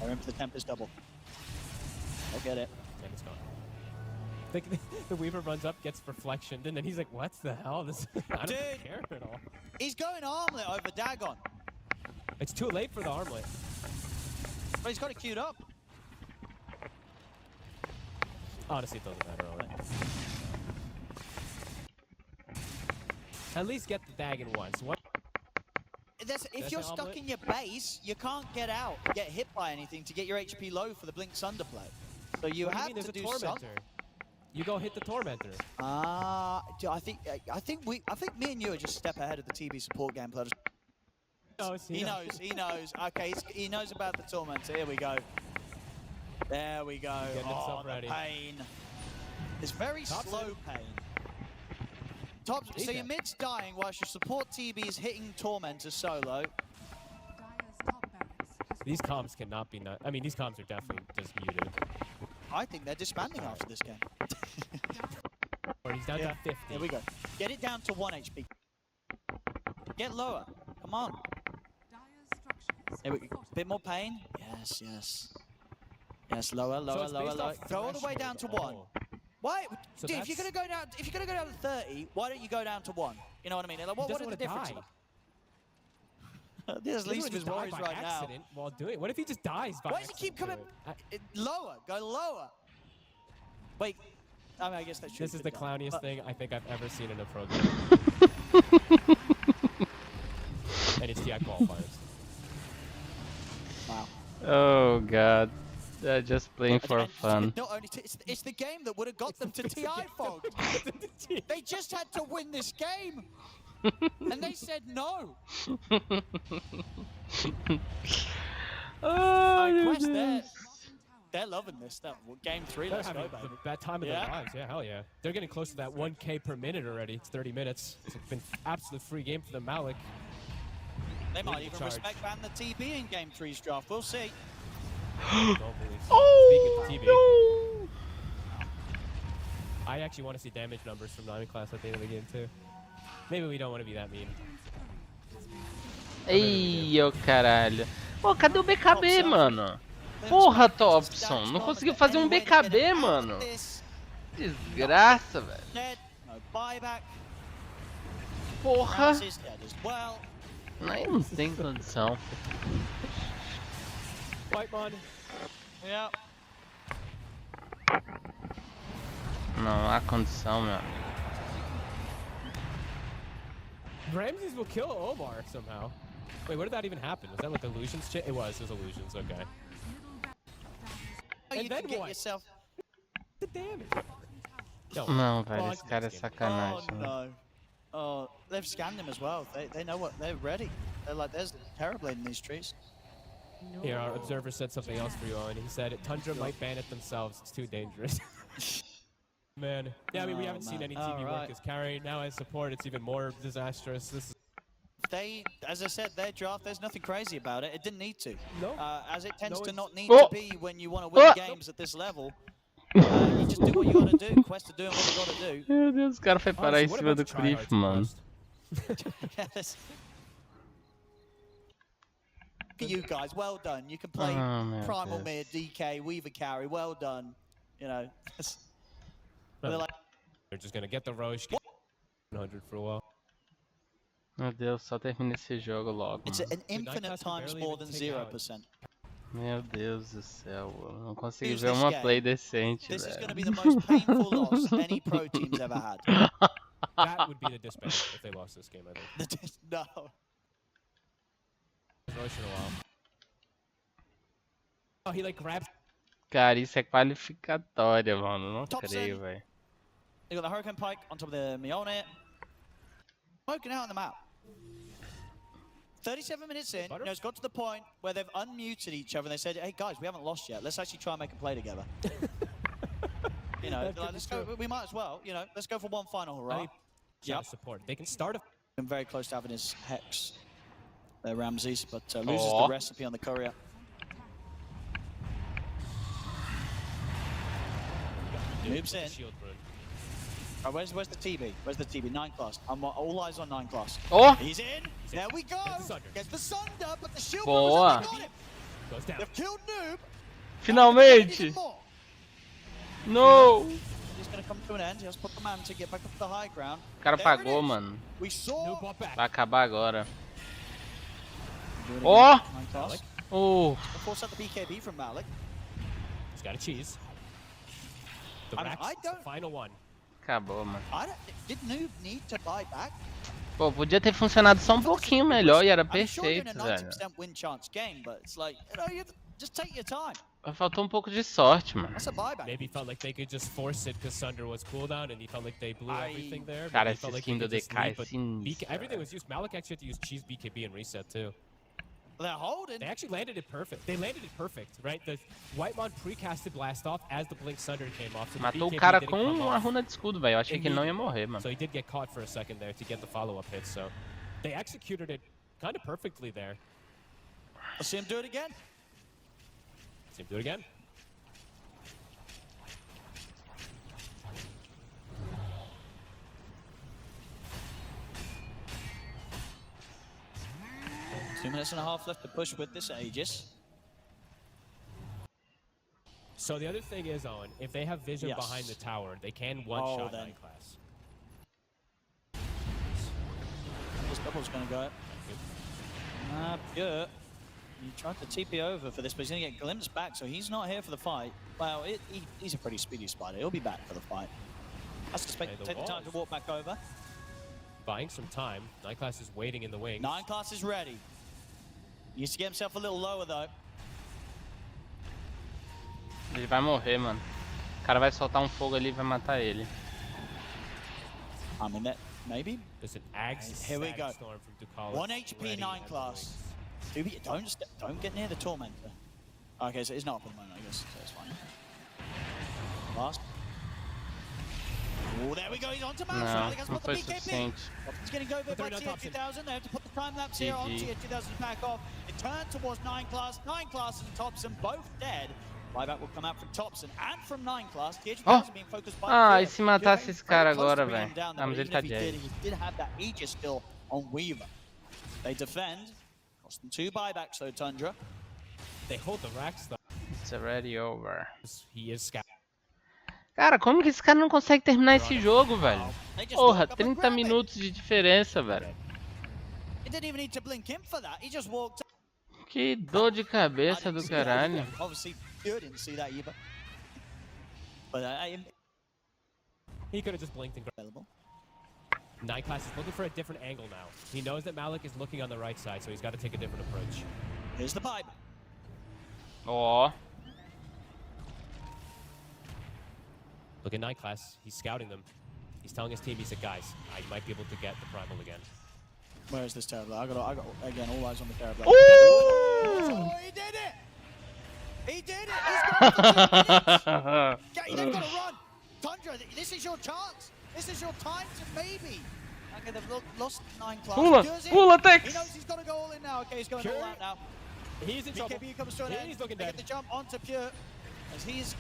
They're in for the Tempest double. I'll get it. And it's gone. The Weaver runs up, gets reflection, and then he's like, what the hell? This I don't Dude. care at all. He's going armlet over Dagon. It's too late for the armlet. But he's got it queued up. Honestly, it doesn't matter already. At least get the Dagon once. What? if you're stuck in your base, you can't get out, get hit by anything to get your HP low for the Blink's underplay. So you have to do something. You go hit the Tormentor. I think me and you are just a step ahead of the TB support game players. He knows. Okay, he knows about the Tormentor. Here we go. There we go. Getting himself ready. Pain. It's very slow pain. So your mid's dying whilst your support TB is hitting Tormentor solo. These comms cannot be I mean, these comms are definitely just muted. I think they're disbanding after this game. Or he's down to 50. Here we go. Get it down to 1 HP. Get lower. Come on. Here we go. Bit more pain. Yes, yes. Yes, lower. Go all the way down to 1. Why? So dude, if you're gonna go down to 30, why don't you go down to 1? You know what I mean? Like, what are the differences? There's at least his worries right now. While doing. What if he just dies by Why does he keep coming lower? Go lower. Wait. I mean, I guess that should. This is the clowniest thing I think I've ever seen in a pro game. And it's TI qualifiers. Wow. Oh god. They're just playing for fun. Not only it's the game that would have got them to TI fogged. They just had to win this game. And they said no. Oh, they're loving this. Game 3, let's go, baby. Bad time of their lives. Yeah, hell yeah. They're getting close to that 1K per minute already. It's 30 minutes. It's been absolute free game for the Malik. They might even respect ban the TB in Game 3's draft. We'll see. Oh, speaking of TB, I actually want to see damage numbers from Diamond Class at the end of the game too. Maybe we don't want to be that mean. Ei, ô caralho. Pô, cadê o BKB, mano? Porra, Thompson. Não conseguiu fazer um BKB, mano. Desgraça, velho. Porra. Não tem condição. Não há condição, meu. Ramses will kill Omar somehow. Wait, what did that even happen? Was that like illusions? It was illusions. Okay. And then what? Yourself. The damage. Não, velho, esse cara é sacanagem. Oh no. Oh, they've scanned him as well. They know what they're ready. They're like, there's Terrorblade in these trees. Here, our observer said something else for you, Owen. He said Tundra might ban it themselves. It's too dangerous. Man. Yeah, I mean, we haven't seen any TB work as carry. Now as support, it's even more disastrous. This is as I said, their draft, there's nothing crazy about it. It didn't need to. No. As it tends to not need to be when you want to win games at this level. You just do what you gotta do. Quest are doing what you gotta do. Meu Deus, o cara foi parar em cima do Cliff, mano. Yes. Look at you guys, well done. You can play Primal Mid, DK, Weaver Carry, well done. You know. They're just gonna get the Roche, get 100 for a while. Meu Deus, só termina esse jogo logo. It's an infinite times more than 0%. Meu Deus do céu, eu não consigo ver uma play decente, This velho. is going to be the most painful loss any pro team's ever had. That would be the disband if they lost this game, I think. No. Roche in a while. Oh, he like grabs. Cara, isso é qualificatória, mano. Não creio, velho. You got the Hurricane Pike on top of the Mjolnir. Smoking out on the map. 37 minutes in, you know, it's got to the point where they've unmuted each other and they said, hey guys, we haven't lost yet. Let's actually try and make a play together. You know, like, let's go, we might as well, you know, let's go for one final hurrah. Yeah, support. They can start a... I'm very close to having his Hex, Ramses, but loses the recipe on the courier. Moves in. Where's the TB? Where's the TB? 9 class. I'm all eyes on 9 class. Oh! He's in. There we go. Gets the Sunder, but the shield Boa. got him. Goes down. They've killed Noob. Finalmente! No! He's gonna come to an end. He has to put the man to get back up to the high ground. O cara pagou, mano. We saw. Vai acabar agora. Ó! Oh! Force out the BKB from Malik. He's got a cheese. The Rax, I don't. Final one. Acabou, mano. Did Noob need to buy back? Pô, podia ter funcionado só um pouquinho melhor e era I'm sure you're in perfeito, a velho. 90% win chance game, but it's like, just take your time. Faltou um pouco de sorte, mano. That's a buyback. Maybe he felt like they could just force it because Sunder was cooldown, and he felt like they blew everything there. Cara, Maybe he esse felt like skin they do could just DK é leave, but sinistro. everything was used. Malik actually had to use cheese BKB and reset too. They're holding. They actually landed it perfect. They landed it perfect, right? The Whitemon precasted blast off as the Blink Sunder came off. So the Matou o BKB cara didn't com come uma off runa de escudo, velho. Eu achei que ele não ia immediately. morrer, mano. So he did get caught for a second there to get the follow-up hit. So they executed it kind of perfectly there. Let's see him do it again. See him do it again. Two minutes and a half left to push with this Aegis. So the other thing is, Owen, if they have vision behind the tower, they can one-shot Night Class. This double's going to go. Pure. He tried to TP over for this, but he's going to get glimpsed back, so he's not here for the fight. Well, he's a pretty speedy spider. He'll be back for the fight. I suspect take the time to walk back over. Buying some time. Night Class is waiting in the wings. 9 class is ready. He needs to get himself a little lower, though. Ele vai morrer, mano. O cara vai soltar um fogo ali e vai matar ele. I mean, that maybe. There's an Axe. Here we go. Storm from Ducalis 1 HP, 9 class. Don't get near the Tormentor. Okay, so it's not up at the moment, I guess, so it's fine. Last. Oh, there we go, he's on to Mouse. Não foi suficiente. He's getting over by TH2000. They have to put the time lapse here on TH2000 back off. It turned towards 9 class. 9 class and Thompson both dead. Buyback will come out from Thompson and from 9 class. TH2000 being focused by Ah, e se matasse esse cara agora, velho? Ah, mas ele tá dead. He did have that Aegis still on Weaver. They defend. Cost them 2 buybacks though, Tundra. They hold the racks though. It's already over. He is scout. Cara, como que esse cara não consegue terminar esse jogo, velho? Porra, 30 minutos de diferença, velho. He didn't even need to blink him for that. He just walked. Que dor de cabeça do caralho. Obviously, you didn't see that either. But he could have just blinked and available. 9 class is looking for a different angle now. He knows that Malik is looking on the right side, so he's got to take a different approach. Here's the pipe. Ó. Look at 9 class. He's scouting them. He's telling his team, he said, guys, I might be able to get the primal again. Where is this Terrorblade? I got again all eyes on the Terrorblade. Oh, he did it! He did it! He's got it! They've got to run! Tundra, this is your chance! This is your time to maybe! Okay, they've lost 9 class. Pula, Tex! He knows he's got to go all in now. Okay, he's going all out now. He's in trouble. BKB comes straight in. He's looking dead. dead. Get the jump onto Pure as he's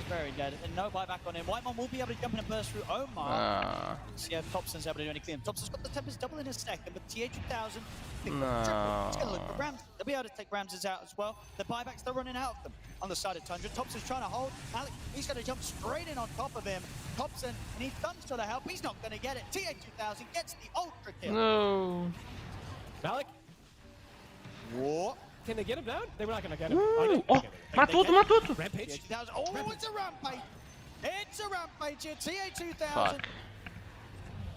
very dead, and no buyback on him. Whitemon will be able to jump in and burst through Omar. See if Thompson's able to do any clean. Thompson's got the tempers double in a second, but TH2000 he's gonna look for Rams. They'll be able to take Ramses out as well. The buybacks, they're running out of them on the side of Tundra. Thompson's trying to hold. Malik, he's going to jump straight in on top of him. Thompson needs Thuns to the help. He's not going to get it. TH2000 gets the ultra kill. No. Malik? What? Can they get him down? They were not going to get him. Oh, matou tudo. Rampage? Oh, it's a rampage. It's a rampage here. TH2000. Fuck.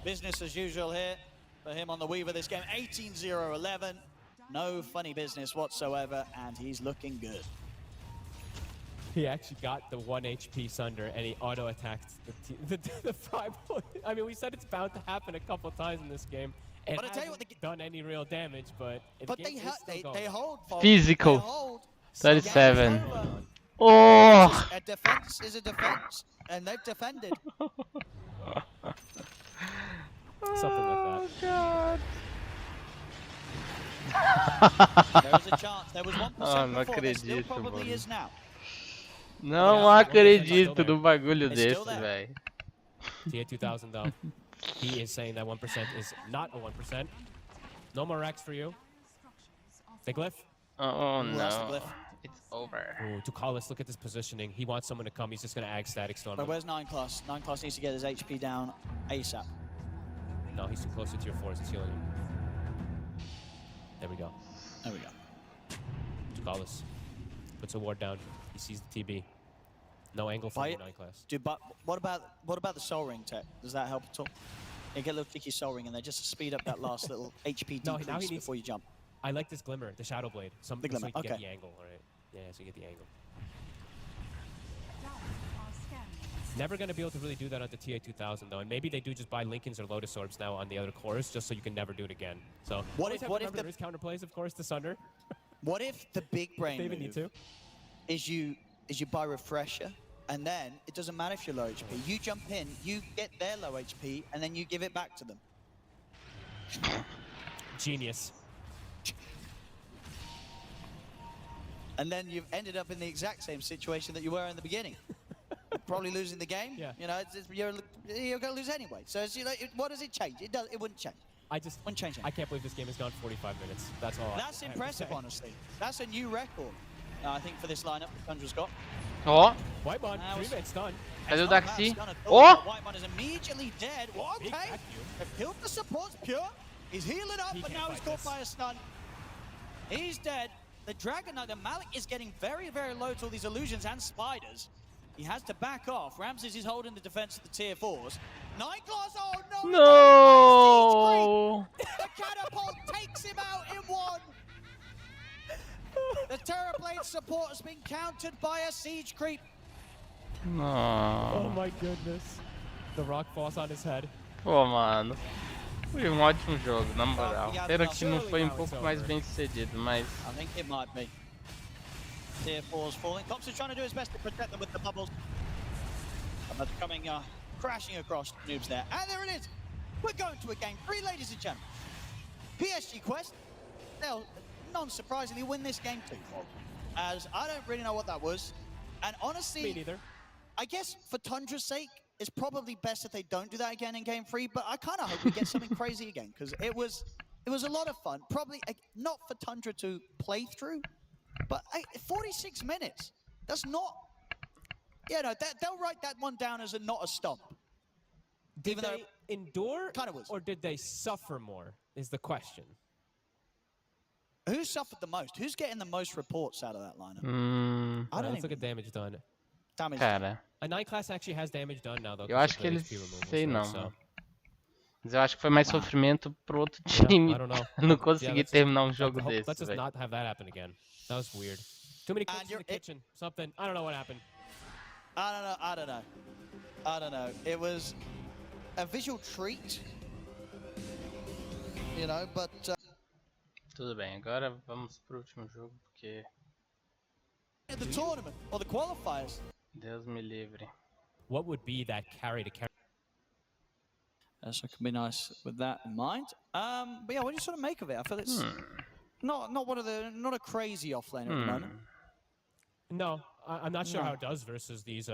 Business as usual here for him on the Weaver this game. 18-0-11. No funny business whatsoever, and he's looking good. He actually got the 1 HP Sunder, and he auto-attacked the primal. I mean, we said it's bound to happen a couple times in this game. It But I tell you what, hasn't done any real damage, but they hold. Folks. Physical. They hold. 37. So Oh. a defense is a defense, and they've defended. Something like that. God. There was a chance. There was 1% não before. There still acredito, probably mano. is now. Não acredito num bagulho desse, velho. TA2000 though, he is saying that 1% is not a 1%. No more racks for you. The glyph. Oh Lost the no. glyph. It's over. Ooh, Ducalis, look at this positioning. He wants someone to come. He's just going to ag static storm. But where's 9 class? 9 class needs to get his HP down ASAP. No, he's too close to tier 4. He's healing him. There we go. There we go. Ducalis puts a ward down. He sees the TB. No angle for the 9 class. Dude, but what about the Soul Ring tech? Does that help at all? You get a little cheeky soul ring in there just to speed up that last little HP No, now decrease he needs- before you jump. I like this Glimmer, the Shadow Blade. The Glimmer, so you can get okay. the angle, alright? Yeah, so you get the angle. Never going to be able to really do that on the TA2000 though, and maybe they do just buy Lincolns or Lotus Orbs now on the other cores, just so you can never do it again. So what if there is counterplays, of course, to Sunder. What if the big brain they even need to. is you buy Refresher, and then it doesn't matter if you're low HP. You jump in, you get their low HP, and then you give it back to them. Genius. And then you've ended up in the exact same situation that you were in the beginning. Probably losing the game. Yeah. You know, you're going to lose anyway. So it's, you know, what does it change? It wouldn't change. Wouldn't change anything. I can't believe this game has gone 45 minutes. That's all. That's impressive, honestly. That's a new record, I think, for this lineup that Tundra's got. Ó, Whitemon, 3 minutes done. cadê o It's not Daxi? bad stun at all, Ó! but Whitemon is immediately dead. Well, Big okay. vacuum. They've killed the supports pure. He's healing up, He but can't now he's fight caught this. by a stun. He's dead. The Dragon Knight, the Malik is getting very, very low to all these illusions and spiders. He has to back off. Ramses is holding the defense of the tier 4s. Nightglass, oh no! No! The catapult takes him out in one. The Terrorblade support has been countered by a siege creep. Oh Não. my goodness. The rock falls on his head. Pô, mano. Foi um ótimo jogo, na moral. Pena que não foi um pouco mais bem sucedido, mas... I think it might be. Tier 4's falling. Cops is trying to do his best to protect them with the bubbles. And they're coming, crashing across noobs there. And there it is. We're going to a game 3, ladies and gentlemen. PSG Quest, they'll non-surprisingly win this game too. As I don't really know what that was. And honestly, Me neither. I guess for Tundra's sake, it's probably best if they don't do that again in game 3, but I kind of hope we get something crazy again, because it was a lot of fun. Probably not for Tundra to play through, but 46 minutes. That's not, you know, they'll write that one down as not a stomp. Did they endure, Kind of was. or did they suffer more, is the question. Who suffered the most? Who's getting the most reports out of that lineup? I don't Let's look at damage done. Damage. Cara, A 9 class actually has damage done now, though. eu acho que eles... Sei não. Mas eu acho que foi mais sofrimento pro outro time I don't know. não conseguir terminar um jogo Let's desse, just velho. not have that happen again. That was weird. Too many cooks in you're- the kitchen. Something. I don't know what happened. I don't know. It was a visual treat, you know, but Tudo bem, agora vamos pro último jogo, porque... the tournament or the qualifiers. Deus me livre. What would be that carry to carry? So it can be nice with that in mind. But yeah, what do you sort of make of it? I feel it's not a crazy offlane at the moment. No, I'm not sure how it does versus these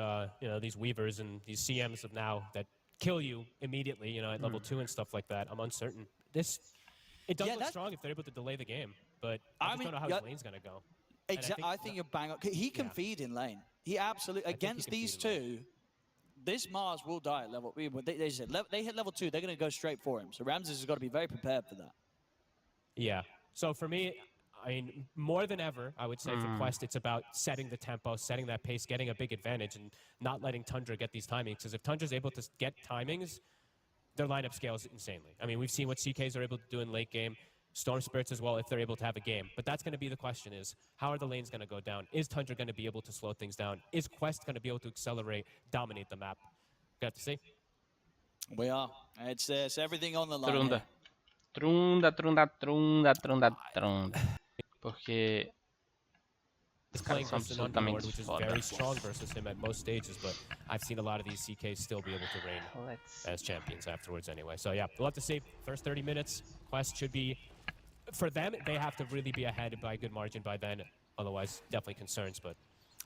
these weavers and these CMs of now that kill you immediately, you know, at level 2 and stuff like that. I'm uncertain. It does look strong if they're able to delay the game, but I don't know how his lane's gonna go. Exactly. I think you're bang on. He can feed in lane. He absolutely against these two. This Mars will die at level. They said they hit level 2. They're going to go straight for him. So Ramses has got to be very prepared for that. Yeah. So for me, I mean, more than ever, I would say for Quest, it's about setting the tempo, setting that pace, getting a big advantage, and not letting Tundra get these timings. Because if Tundra's able to get timings, their lineup scales insanely. I mean, we've seen what CKs are able to do in late game. Storm Spirits as well if they're able to have a game. But that's going to be the question is, how are the lanes going to go down? Is Tundra going to be able to slow things down? Is Quest going to be able to accelerate, dominate the map? Got to see. We are. It's everything on the line. Trunda. Porque... He's Os caras playing são versus an Underlord, absolutamente which is foda. very strong versus him at most stages, but I've seen a lot of these CKs still be able to reign Let's... as champions afterwards anyway. So yeah, we'll have to see. First 30 minutes, Quest should be... For them, they have to really be ahead by a good margin by then. Otherwise, definitely concerns, but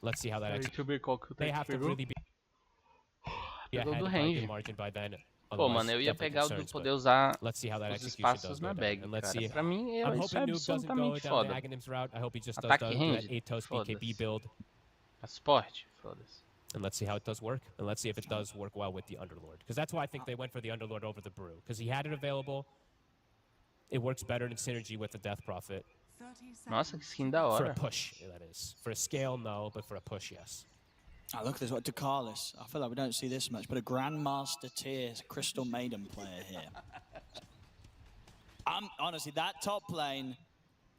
let's see how that Deixa eu ver qual que o They have to really be Pegou ahead do by a range. good margin by then. Pô, mano, eu ia pegar o do poder usar Let's see how that os execution espaços does na go bag, down. And let's cara. see. Pra mim, I'm isso é hoping Noob doesn't go absolutamente down the foda. Aghanim's route. I hope he just does Ataque that range, 8-toast BKB foda-se. build. Suporte, foda-se. And let's see how it does work. And let's see if it does work well with the Underlord. Because that's why I think they went for the Underlord over the Brew. Because he had it available. It works better in synergy with the Death Prophet. Nossa, que skin da For hora. a push, that is. For a scale, no. But for a push, yes. Oh, look at this, what Ducalis. I feel like we don't see this much, but a Grandmaster tier Crystal Maiden player here. Honestly, that top lane,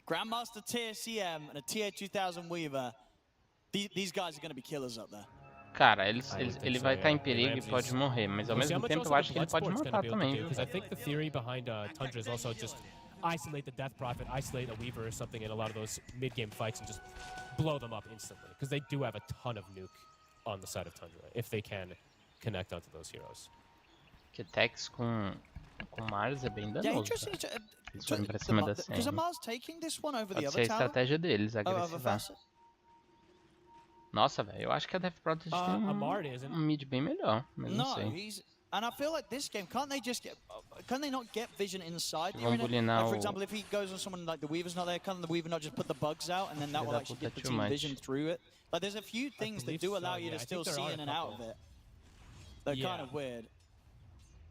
Grandmaster tier CM and a tier 2000 Weaver, these guys are going to be killers up there. Cara, ele vai estar em perigo e pode morrer, mas ao mesmo tempo eu acho que ele pode matar também, viu? Because I think the theory behind Tundra is also just isolate the Death Prophet, isolate a Weaver or something in a lot of those mid-game fights and just blow them up instantly. Because they do have a ton of nuke on the side of Tundra, if they can connect onto those heroes. Que Tex com Mars é bem danoso. Eles foram pra cima da Sam. Pode ser a estratégia deles, agressivar. Nossa, velho, eu acho que a Death Protege tem mid bem melhor, mas não sei. And I feel like this game, can't they not get vision inside the Vão arena? bulinar Like, for example, if he goes on someone like the Weaver's not there, can't the Weaver not just put the bugs out and then that will actually get the team vision through it? Like, there's a few things that do allow you to still see in and out of it. They're kind of weird.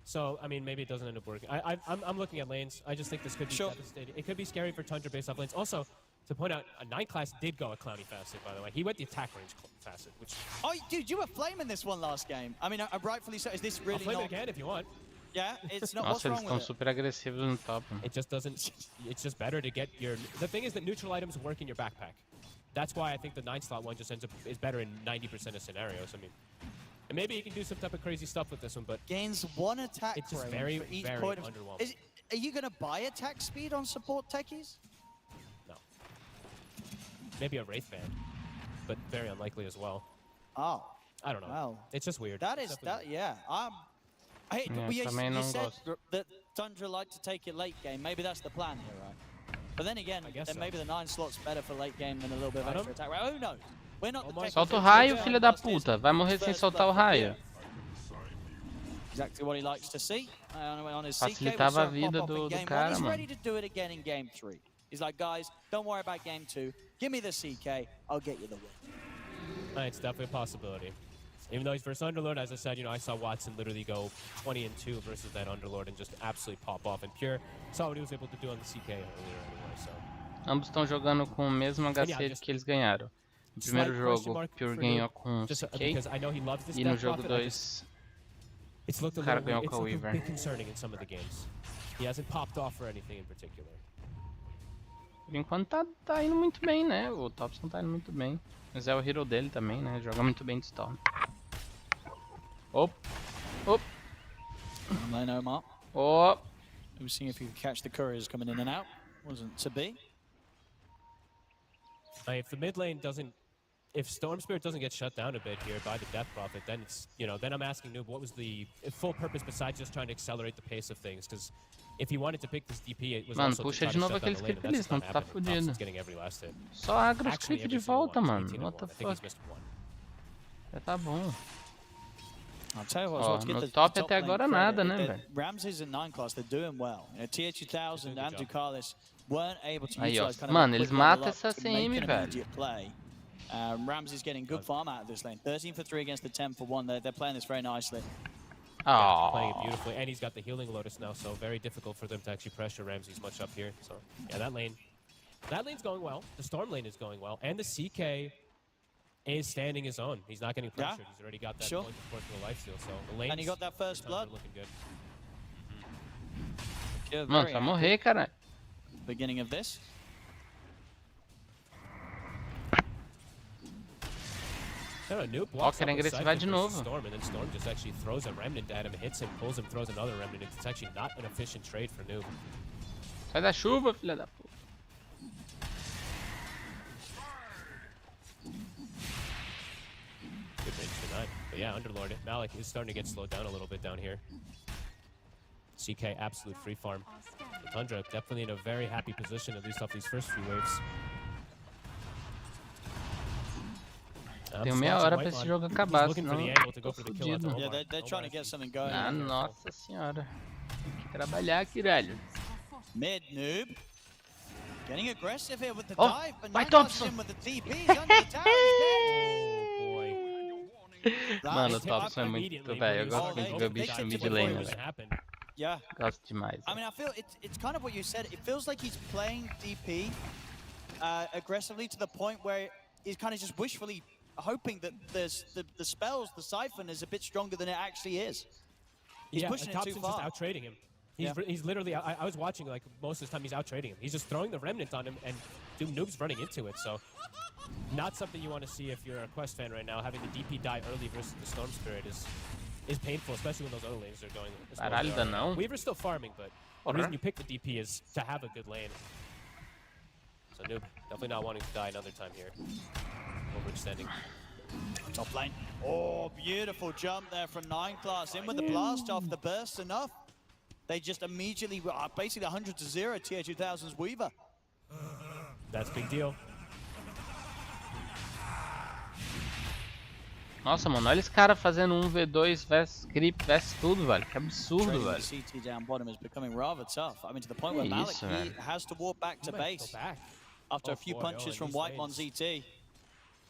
So, I mean, maybe it doesn't end up working. I'm looking at lanes. I just think this could be devastating. It could be scary for Tundra based off lanes. Also, to point out, a 9 class did go a Clowny Facet, by the way. He went the attack range Facet, which... Oh, dude, you were flaming this one last game. I mean, rightfully so. Is this really I'll flame it again if you want. Yeah, it's not. Nossa, eles estão super agressivos no top. It just doesn't... It's just better to get your... The thing is that neutral items work in your backpack. That's why I think the 9-slot one just ends up... is better in 90% of scenarios. I mean... And maybe you can do some type of crazy stuff with this one, but... Gains 1 attack it's just for very each point of... underwhelming. Are you going to buy attack speed on support techies? Maybe a Wraith Band, but very unlikely as well. Oh. I don't know. Well, it's just weird. That is, yeah. You said that Tundra like to take it late game. Maybe that's the plan here, right? But then again, maybe the 9 slot's better for late game than a little bit of extra attack. Well, who knows? We're not the Solta o raio, filha da puta. Vai morrer sem soltar o raio. Exactly what he likes to see. On his Facilitava a vida do cara, he's mano. ready to do it again in game 3. He's like, guys, don't worry about game 2. Give me the CK, I'll get you the win. It's definitely a possibility. Even though he's versus Underlord, as I said, I saw Watson literally go 20-2 versus that Underlord and just absolutely pop off. And Pure saw what he was able to do on the CK earlier anyway, so... Ambos estão jogando com o mesmo HC que eles ganharam. No primeiro jogo, Pure ganhou com CK, e no jogo 2, o cara ganhou com a Weaver. It's a bit concerning in some of the games. He hasn't popped off for anything in particular. Por enquanto tá indo muito bem, né? O Thompson tá indo muito bem. Mas é o hero dele também, né? Joga muito bem de Storm. Op! Lane Omar. Oh! We'll see if he can catch the couriers coming in and out. Wasn't to be. If the mid lane doesn't... If Storm Spirit doesn't get shut down a bit here by the Death Prophet, then it's... then I'm asking Noob, what was the full purpose besides just trying to accelerate the pace of things? Because if he wanted to pick this DP, it was mano, also puxa de novo aqueles creep ali, senão tu tá fudido. Só agra os creep de volta, mano. What the fuck? Já tá bom. I'll tell you what, no top até agora nada, né, velho? Ramses in 9 class, they're doing well. Tier 2000 and Ducalis weren't able to Aí, ó. utilize kind of Mano, eles matam essa CM, velho. Ramsey's getting good farm out of this lane. 13 for 3 against the 10 for 1. They're playing this very nicely. Oh. Playing it beautifully, and he's got the healing Lotus now, so very difficult for them to actually pressure Ramses much up here. So yeah, that lane's going well. The Storm lane is going well, and the CK is standing his own. He's not getting pressured. He's already got that point of forcing a lifesteal. So the lanes, and he got that first blood. Looking good. Mano, vai morrer, cara. Beginning of this. Ó, querem agressivar de novo. Storm, and then Storm just actually throws a remnant at him, hits him, pulls him, throws another remnant. It's actually not an efficient trade for Noob. Sai da chuva, filha da puta. Good range tonight. But yeah, Underlord, Malik is starting to get slowed down a little bit down here. CK, absolute free farm. The Tundra definitely in a very happy position, at least off these first few waves. Tem meia hora pra esse jogo acabar, senão tô fudido. Yeah, they're trying to get something going. Ah, nossa senhora. Tem que trabalhar, caralho. Mid Noob. Getting aggressive here with the dive, but vai now Thompson! with the TP. He's under the tower, he's dead. Mano, o Thompson é muito velho. Eu gosto muito de ver o bicho mid lane, velho. Yeah. Gosto demais. I mean, I feel it's kind of what you said. It feels like he's playing DP aggressively to the point where he's kind of just wishfully hoping that the spells, the Siphon is a bit stronger than it actually is. He's pushing it too Thompson's far. just out-trading him. He's literally, I was watching, like, most of the time he's out-trading him. He's just throwing the Remnant on him, and Noob's running into it, so not something you want to see if you're a Quest fan right now. Having the DP die early versus the Storm Spirit is painful, especially when those other lanes are going as well as they are. Não. Weaver's still farming, but the reason you pick the DP is to have a good lane. So Noob, definitely not wanting to die another time here. Overextending. Top lane. Oh, beautiful jump there from 9 class. In with the blast off, the burst enough. They just immediately, basically 100 to 0, TA2000's Weaver. That's a big deal. Nossa, mano, olha esse cara fazendo 1v2 versus creep versus tudo, velho. Que absurdo, velho. CT down bottom is becoming rather tough. I mean, to the point where Malik has to walk back to base after a few punches from Whitemon's ET. I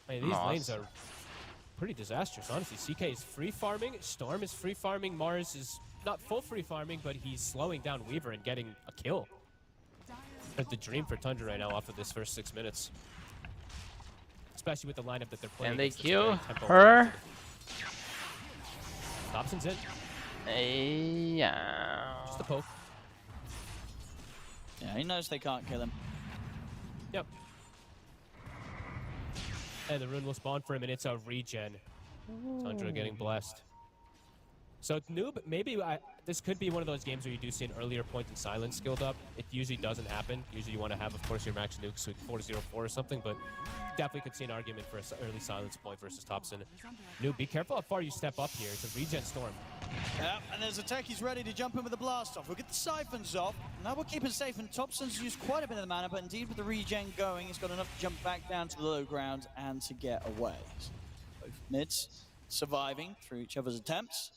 mean, these lanes are pretty disastrous, honestly. CK is free farming, Storm is free farming, Mars is not full free farming, but he's slowing down Weaver and getting a kill. It's the dream for Tundra right now off of this first 6 minutes. Especially with the lineup that they're playing. And they kill her. Thompson's in. Yeah. Just a poke. Yeah, he knows they can't kill him. Yep. And the rune will spawn for him, and it's a regen. Tundra getting blessed. So Noob, maybe this could be one of those games where you do see an earlier point in silence skilled up. It usually doesn't happen. Usually you want to have, of course, your max nuke, so 4-0-4 or something, but definitely could see an argument for an early silence point versus Thompson. Noob, be careful how far you step up here. It's a regen Storm. Yeah, and there's a tech. He's ready to jump in with the blast off. We'll get the Siphons off. Now we'll keep it safe, and Thompson's used quite a bit of the mana, but indeed with the regen going, he's got enough to jump back down to the low ground and to get away. So both mids surviving through each other's attempts.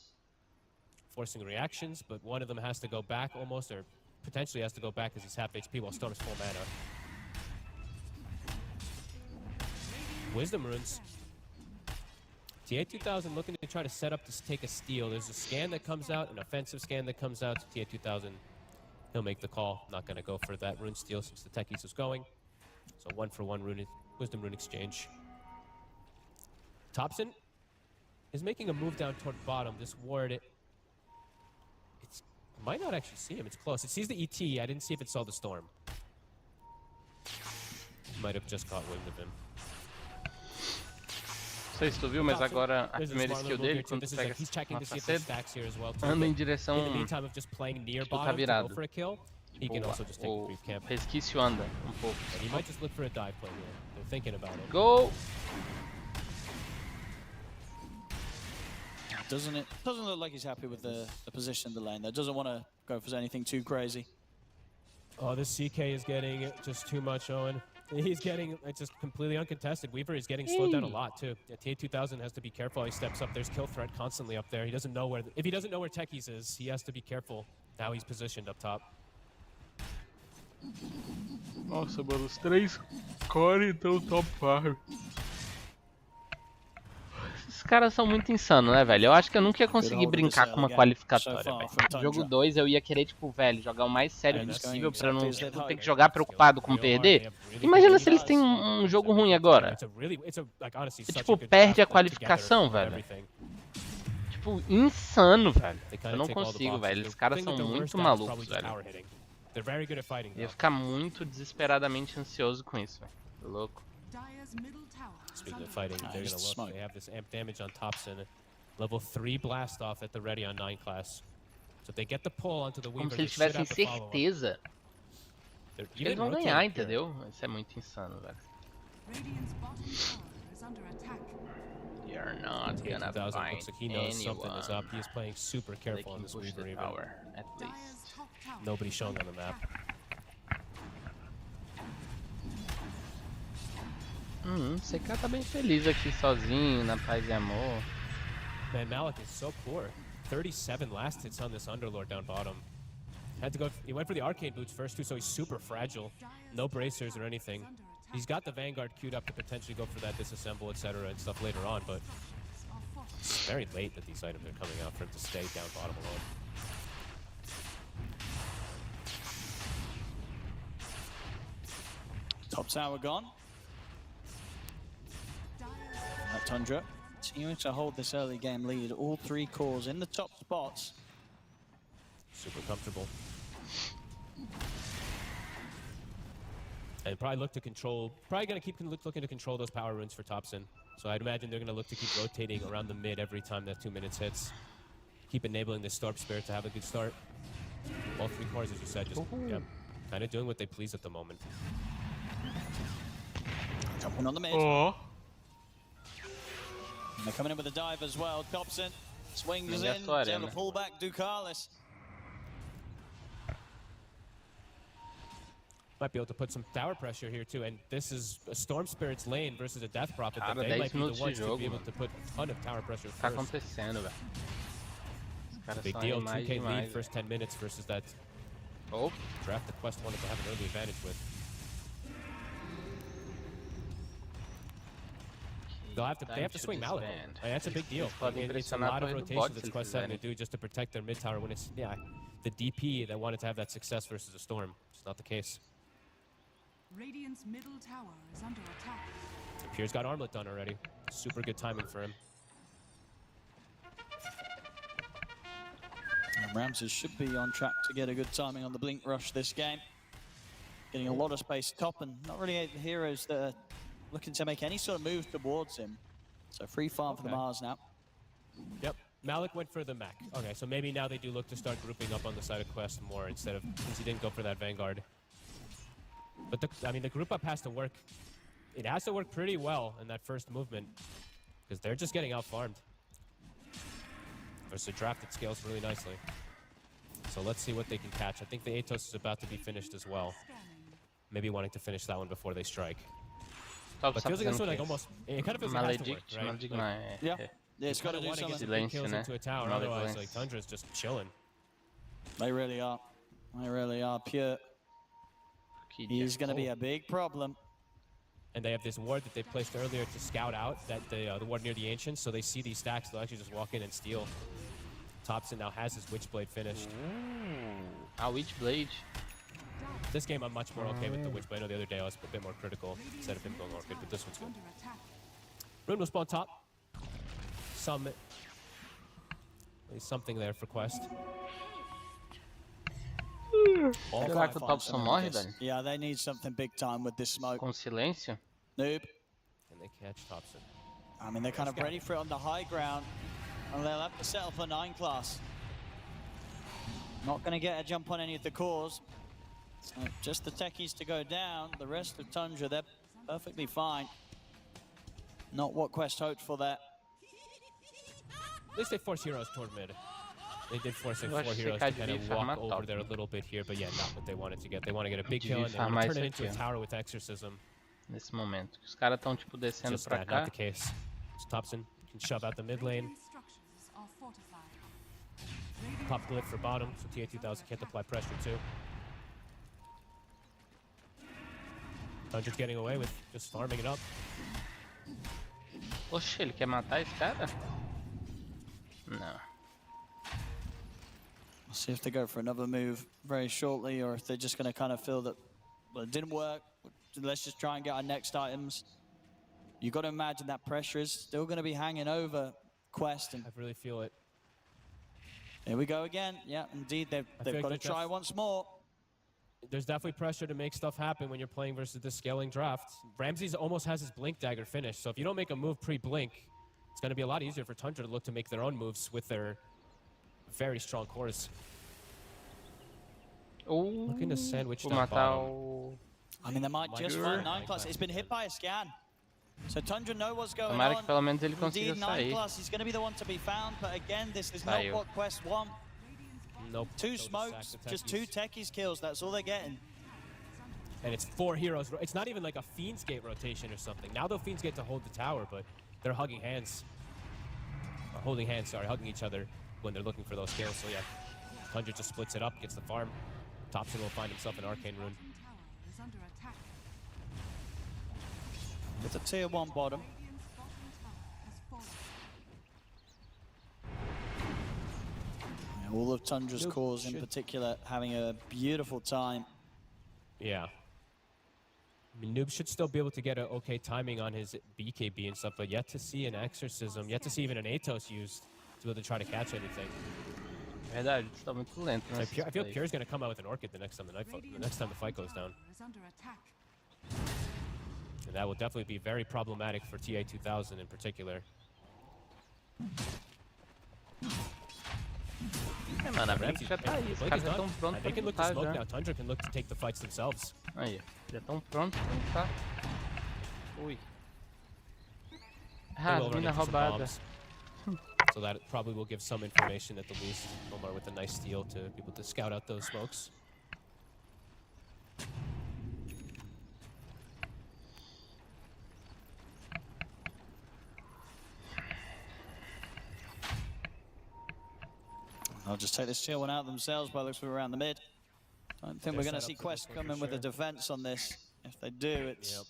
Forcing reactions, but one of them has to go back almost, or potentially has to go back because he's half HP while Storm's full mana. Wisdom runes. TA2000 looking to try to set up to take a steal. There's a scan that comes out, an offensive scan that comes out. TA2000, he'll make the call. Not going to go for that rune steal since the techies is going. So 1-for-1 rune, wisdom rune exchange. Thompson is making a move down toward bottom. This ward, might not actually see him. It's close. It sees the ET. I didn't see if it saw the Storm. Might have just caught wind of him. Não sei se tu viu, mas agora a primeira skill dele, quando tu pega uma anda em direção tá virado. O resquício anda pouco. He might just look for a dive play here. They're thinking about it. Go! Doesn't look like he's happy with the position in the lane. That doesn't want to go for anything too crazy. Oh, this CK is getting just too much, Owen. He's getting, it's just completely uncontested. Weaver is getting slowed down a lot, too. Yeah, TA2000 has to be careful how he steps up. There's kill threat constantly up there. He doesn't know where, if he doesn't know where Techies is, he has to be careful how he's positioned up top. Nossa, mano, os 3 core então top farm. Esses caras são muito insanos, né, velho? Eu acho que eu nunca ia conseguir brincar com uma qualificatória, velho. Jogo 2 eu ia querer, tipo, velho, jogar o mais sério possível pra não ter que jogar preocupado com perder. Imagina se eles têm um jogo ruim agora. E, tipo, perde a qualificação, velho. Tipo, insano, velho. Eu não consigo, velho. Esses caras são muito malucos, velho. Eu ia ficar muito desesperadamente ansioso com isso, velho. Tô louco. Speaking of fighting, they're gonna look. They have this amp damage on Thompson. Level 3 blast off at the ready on 9 class. So if they get the pull onto the Weaver, como se eles tivessem certeza. Eles vão ganhar, entendeu? Isso é muito insano, velho. You're not gonna find looks like he knows something is up. He is playing super careful on this Weaver even. At least. Nobody's showing on the map. CK tá bem feliz aqui sozinho, na paz e amor. Man, Malik is so poor. 37 last hits on this Underlord down bottom. Had to go. He went for the arcane boots first too, so he's super fragile. No bracers or anything. He's got the Vanguard queued up to potentially go for that disassemble, etc. and stuff later on, but it's very late that these items are coming out for him to stay down bottom alone. Top tower gone. That Tundra continuing to hold this early game lead. All 3 cores in the top spots. Super comfortable. And probably look to control, probably going to keep looking to control those power runes for Thompson. So I'd imagine they're going to look to keep rotating around the mid every time that 2 minutes hits. Keep enabling the Storm Spirit to have a good start. All 3 cores, as you said, just kind of doing what they please at the moment. Jumping on the mid. Oh. And they're coming in with a dive as well. Thompson swings in, able to pull back Ducalis. Might be able to put some tower pressure here too, and this is a Storm Spirit's lane versus a Death Prophet. Cara, that they might be the ones jogo, to be able to put a ton of tower pressure Tá first. acontecendo, velho. Os caras Big são deal, animais 2K demais, lead first 10 minutes versus that draft the Quest wanted to have an early advantage with. They have to swing Malik. That's a big deal. It's a lot of rotations that Quest having to do just to protect their mid tower when it's the DP that wanted to have that success versus a Storm. It's not the case. Radiant's middle tower is under attack. Pierre's got armlet done already. Super good timing for him. And Ramses should be on track to get a good timing on the blink rush this game. Getting a lot of space top and not really heroes that are looking to make any sort of move towards him. So free farm for the Mars now. Yep, Malik went for the mech. Okay, so maybe now they do look to start grouping up on the side of Quest more instead of, since he didn't go for that Vanguard. But the group up has to work. It has to work pretty well in that first movement because they're just getting out farmed. Versus a draft that scales really nicely. So let's see what they can catch. I think the Atos is about to be finished as well. Maybe wanting to finish that one before they strike. But feels like this one, like almost, it kind of feels like it has to work, right? Yeah, it's got to do something. Get kills into a tower, otherwise like Tundra's just chilling. They really are. They really are. Pure. He's going to be a big problem. And they have this ward that they placed earlier to scout out that the ward near the Ancients, so they see these stacks, they'll actually just walk in and steal. Thompson now has his Witchblade finished. Ooh. Witchblade. This game I'm much more okay with the Witchblade. I know the other day I was a bit more critical instead of him going Orchid, but this one's good. Rune will spawn top. Something there for Quest. Será que o Thompson morre, velho? Yeah, they need something big time with this smoke. Com silêncio? Noob. And they catch Thompson. I mean, they're kind of ready for it on the high ground. And they'll have to settle for 9 class. Not going to get a jump on any of the cores. So just the techies to go down. The rest of Tundra, they're perfectly fine. Not what Quest hoped for there. At least they force heroes toward mid. They did force like 4 heroes to kind of walk over there a little bit here, but yeah, not what they wanted to get. They want to get a big kill and they want to turn it into a tower with Exorcism. Nesse momento. Os caras estão tipo descendo pra cá. Not the case. So Thompson can shove out the mid lane. Pop glyph for bottom, so TA2000 can't apply pressure too. Tundra's getting away with just farming it up. Oxe, ele quer matar esse cara? Não. We'll see if they go for another move very shortly, or if they're just going to kind of feel that, well, it didn't work. Let's just try and get our next items. You've got to imagine that pressure is still going to be hanging over Quest. And I really feel it. Here we go again. Yeah, indeed, they've got to try once more. There's definitely pressure to make stuff happen when you're playing versus this scaling draft. Ramses almost has his Blink Dagger finished, so if you don't make a move pre-Blink, it's going to be a lot easier for Tundra to look to make their own moves with their very strong cores. Looking to sandwich that bottom. I mean, they might just find 9 class. It's been hit by a scan. So Tundra know what's going Tomara on. que pelo menos ele consiga Indeed, 9 sair. class is going to be the one to be found, but again, this is not what Quest want. Nope. 2 smokes, just 2 techies kills, that's all they're getting. And it's 4 heroes. It's not even like a Fiend's Gate rotation or something. Now the Fiends get to hold the tower, but they're hugging hands. Or holding hands, sorry, hugging each other when they're looking for those kills. So yeah, Tundra just splits it up, gets the farm. Thompson will find himself an Arcane Rune. With a tier 1 bottom. All of Tundra's cores in particular having a beautiful time. Yeah. I mean, Noob should still be able to get an okay timing on his BKB and stuff, but yet to see an Exorcism, yet to see even an Atos used to be able to try to catch anything. Verdade, está muito lento, né? I feel Pure's going to come out with an Orchid the next time the fight goes down. And that will definitely be very problematic for TA2000 in particular. É, mano, a Ramsey já tá aí, os caras já estão prontos pra They can look to lutar smoke já. now. Tundra can look to take the fights themselves. Aí, já estão prontos pra lutar. Ui. Ah, They will run mina into some roubada. bombs. So that probably will give some information at the least. Omar with a nice steal to be able to scout out those smokes. I'll just take this tier one out themselves by looks around the mid. Don't think we're going to see Quest come in with a defense on this. If they do, it's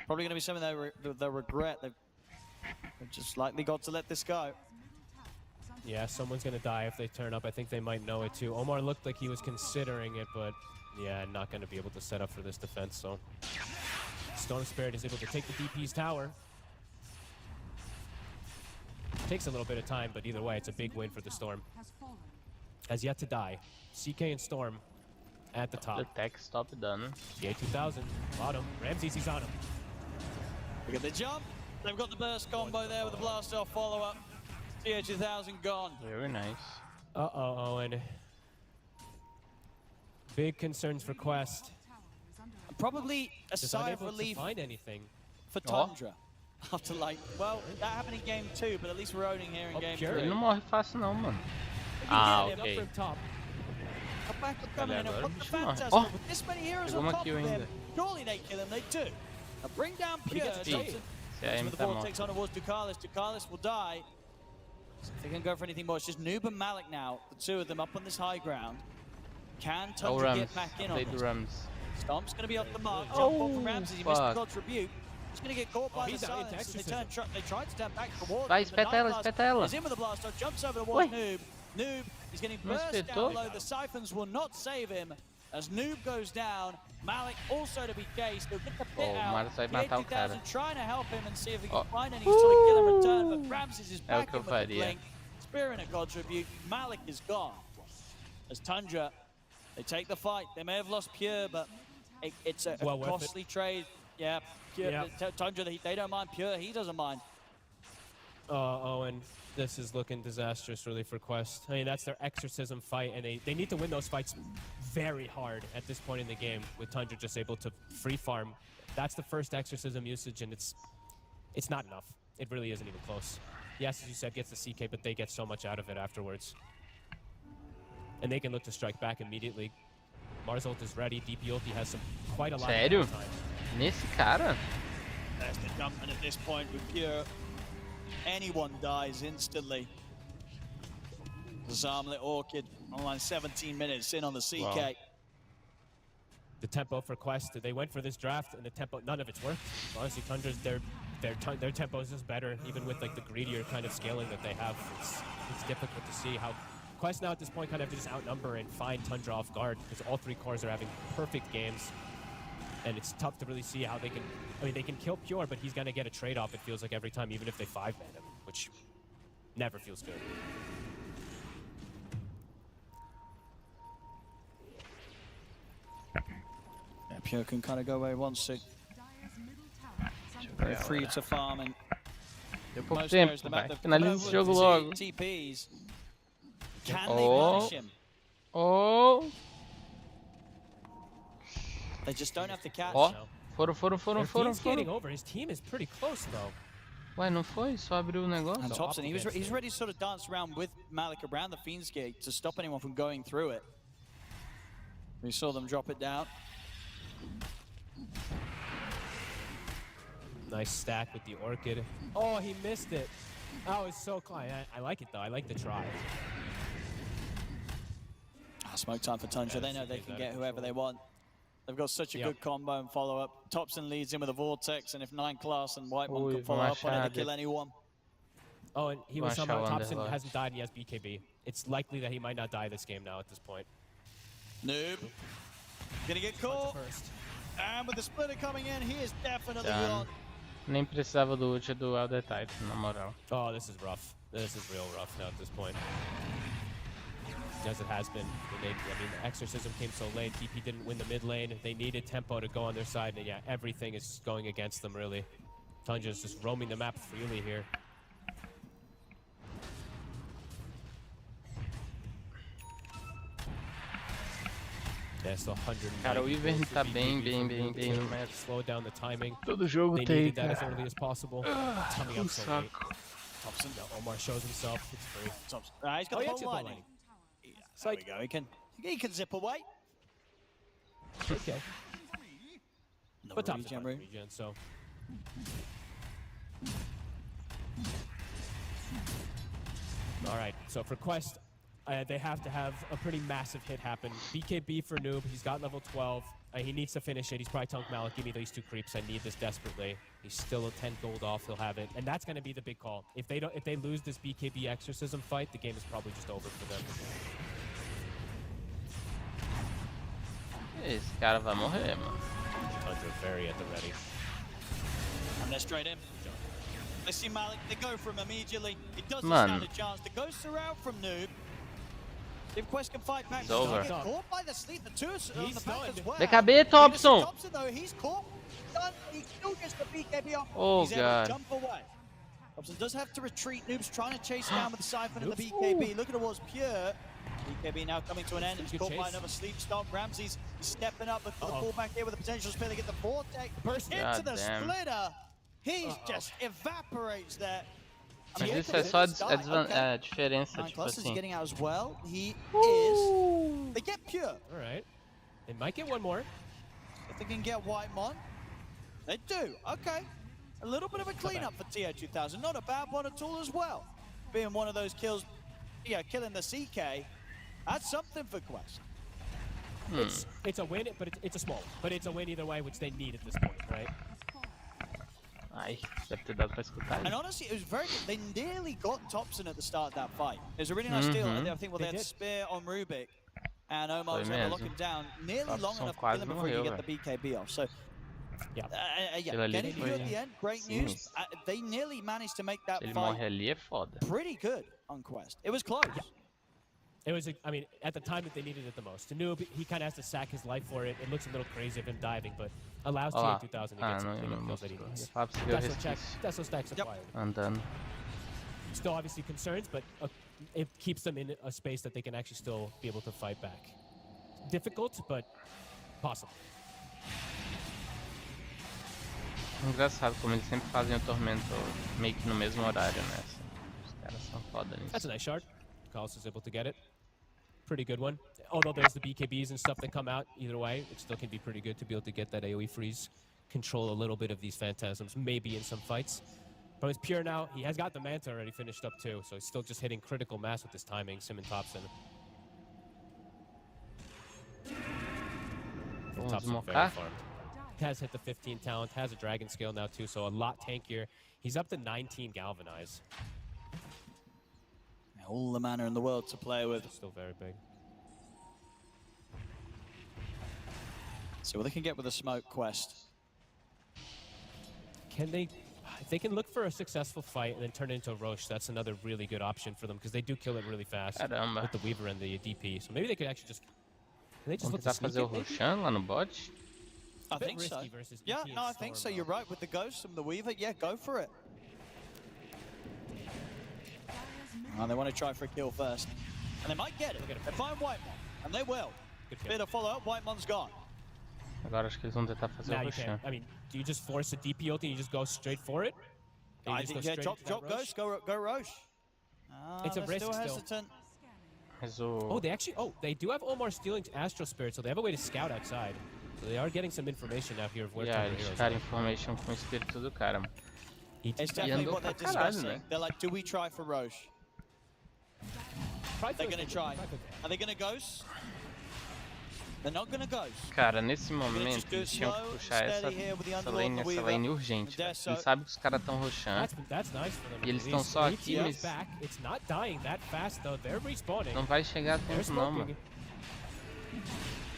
probably going to be something they'll regret. They've just likely got to let this go. Yeah, someone's going to die if they turn up. I think they might know it too. Omar looked like he was considering it, but yeah, not going to be able to set up for this defense. So Storm Spirit is able to take the DP's tower. Takes a little bit of time, but either way, it's a big win for the Storm. Has yet to die. CK and Storm at the top. The tech stop done. TA2000, bottom. Ramses, he's on him. Look at the jump. They've got the burst combo there with the blast off follow-up. TA2000 gone. Very nice. Uh-oh, Owen. Big concerns for Quest. Probably a Just sigh of unable to relief find anything. for Tundra. After like, well, that happened in game 2, but at least we're owning here in game Pure. 3. Ele não morre fácil não, mano. If you Ah, get him, ok. Up from top. A backup coming in and agora put o the bicho morre. Phantasm Ó, with this many heroes pegou on uma top kill of him. ainda. Surely they kill him, they do. Now bring down Pure, gets Johnson. paid. Se a M With the tá vortex morta. on towards Ducalis. Ducalis will die. So if they can go for anything more, it's just Noob and Malik now, the two of them up on this high ground. Can Oh, Tundra Rams. get back in on Play the this? Rams. Stomp's going to be off the mark. Jump Oh, off from Ramses. He missed the fuck. contribute. He's going to get caught by the he's out into silence. They exorcism. tried to turn back towards Vai, him, but espeta ela, Nightblast espeta ela. is in with the blast off, jumps over towards Ué. Noob. Noob is getting Não burst espetou? down low. The siphons will not save him as Noob goes down. Malik also to be cased. He'll get the pit Oh, out. Marius vai matar o cara. 80,000 trying to help him and see if he can Oh. find any sort of kill and return, but Ramses is É o back que in eu with the faria. blink. Spearing a contribute. Malik is gone. As Tundra, they take the fight. They may have lost Pure, but it's a Well worth it. costly trade. Yeah, Pure, Yeah. Tundra, they don't mind. Pure, he doesn't mind. Owen, this is looking disastrous really for Quest. I mean, that's their exorcism fight, and they need to win those fights very hard at this point in the game, with Tundra just able to free farm. That's the first exorcism usage, and it's not enough. It really isn't even close. Yes, as you said, gets the CK, but they get so much out of it afterwards. And they can look to strike back immediately. Mars ult is ready. DP ulti has quite a lot Sério? of time. Nesse cara? There's the jump, and at this point with Pure, anyone dies instantly. The Zarmlet Orchid, online 17 minutes in on the CK. Wow. The tempo for Quest, they went for this draft, and the tempo, none of it's worked. Honestly, Tundra's, their tempo is just better, even with like the greedier kind of scaling that they have. It's difficult to see how Quest now at this point kind of just outnumber and find Tundra off guard, because all three cores are having perfect games. And it's tough to really see how they can, I mean, they can kill Pure, but he's gonna get a trade-off, it feels like, every time, even if they 5-man him, which never feels good. Yeah, Pure can kind of go where he wants to. Very free to farm, and Deu pouco most tempo, areas of the map vai. they've Finaliza covered esse with jogo the logo. TPs. Can Oh. they punish him? Oh! They just don't have to catch. Ó, No. foram. Skating over. His team is pretty close, though. Ué, não foi? Só abriu o negócio? And So Thompson, up he's against ready to sort of dance around with Malik around the Fiend's Gate to stop anyone from going through it. We saw them drop it down. Nice stack with the Orchid. Oh, he missed it. That was so close. I like it, though. I like the try. Smoke time for Tundra. They know they can get whoever they want. They've got such a Yep. good combo and follow-up. Thompson leads in with a Vortex, and if 9 class and Whitemon Ui, can follow up on it, machado. they kill anyone. Oh, and he was Watch somehow, out on the Thompson left. hasn't died and he has BKB. It's likely that he might not die this game now at this point. Noob. Gonna get caught. First. And with the splitter coming in, he is definitely on. Nem precisava do ult do Elder Titan, na moral. Oh, this is rough. This is real rough now at this point. As it has been. I mean, Exorcism came so late. DP didn't win the mid lane. They needed tempo to go on their side, and yeah, everything is going against them, really. Tundra is just roaming the map freely here. Yeah, still 100. Cara, o Ivern tá bem no meta. Slow down the timing. Todo jogo They tem, needed that as cara. early as possible. Coming up so late. Saco. Thompson, Omar shows himself. It's free. Thompson. He's got Oh, the yeah, ball chip line. lining. There we go. He can zip away. Okay. No But Thompson regen, finds regen, so. All right, so for Quest, they have to have a pretty massive hit happen. BKB for Noob, he's got level 12. He needs to finish it. He's probably telling Malik, give me these 2 creeps. I need this desperately. He's still a 10 gold off. He'll have it, and that's going to be the big call. If they lose this BKB Exorcism fight, the game is probably just over for them. Esse cara vai morrer, mano. Tundra very at the ready. And they're straight in. Let's see Malik. They go for him immediately. It doesn't Man. stand a chance. The ghosts are out from Noob. If Quest can fight back, It's over. get caught by the sleep. The two on the back as well. BKB, Thompson! Thompson though, he's caught. Done. He still gets the BKB off. Oh, he's able God. to jump away. Thompson does have to retreat. Noob's trying to chase down with the Siphon and the BKB. Look at it was pure. BKB now coming to an end. He's caught by another sleep stop. Ramsey's stepping up. Look for the pullback here with a potential spin. They get the vortex into the splitter. He just evaporates there. Mas isso é só a diferença, tipo Clusters assim. getting out as well. He is. They get pure. All right. They might get one more. If they can get Whitemon, they do. Okay. A little bit of a cleanup for TO2000. Not a bad one at all as well. Being one of those kills, yeah, killing the CK. That's something for Quest. It's a win, but it's a small one. But it's a win either way, which they need at this point, right? Ai, deve ter dado pra escutar. And honestly, it was very good. They nearly got Thompson at the start of that fight. It was a really nice deal. I think they had Spear on Rubik, and Omar was able to lock him down nearly long enough to kill him before he could get the BKB off. So, yeah, getting you at the end, great news. They nearly managed to make that Se ele morre fight ali é foda. pretty good on Quest. It was close. It was, I mean, at the time that they needed it the most. Noob, he kind of has to sack his life for it. It looks a little crazy of him diving, but allows TA2000 to get some cleanup kills that he needs. That's what stacks acquired. Andando. Still obviously concerns, but it keeps them in a space that they can actually still be able to fight back. Difficult, but possible. Engraçado como eles sempre fazem o tormento meio que no mesmo horário, né? Os caras são foda nisso. That's a nice shard. Carlos is able to get it. Pretty good one. Although there's the BKBs and stuff that come out, either way, it still can be pretty good to be able to get that AoE freeze, control a little bit of these phantasms, maybe in some fights. But it's pure now. He has got the Manta already finished up too, so he's still just hitting critical mass with his timing, Sim and Thompson. Thompson very farmed. Has hit the 15 talent, has a dragon scale now too, so a lot tankier. He's up to 19 galvanize. All the mana in the world to play with. Still very big. See what they can get with a smoke Quest. Can they? If they can look for a successful fight and then turn it into a Roche, that's another really good option for them because they do kill it really fast with the Weaver and the DP. So maybe they could actually just. Can they just look to fazer o Roshan lá no bot? I think so. Yeah, no, I think so. You're right with the Ghost and the Weaver. Yeah, go for it. They want to try for a kill first. And they might get it. They find Whitemon, and they will. Bit of follow-up, Whitemon's gone. Agora acho que eles vão tentar fazer o Roshan. I mean, do you just force a DP ult and you just go straight for it? I think, yeah, drop Ghost, go Roche. It's a risk still. Hesitant. Oh, they do have Omar stealing Astral Spirit, so they have a way to scout outside. So they are getting some information out here of where eles ficaram information com o espírito do cara. It's definitely what they're discussing. They're like, do we try for Roche? They're gonna try. Are they gonna Ghost? They're not gonna Ghost. Cara, nesse momento eles tinham que puxar essa lane urgente. Eles sabem que os caras estão rushando. E eles estão só aqui, mas não vai chegar a tempo não, mano.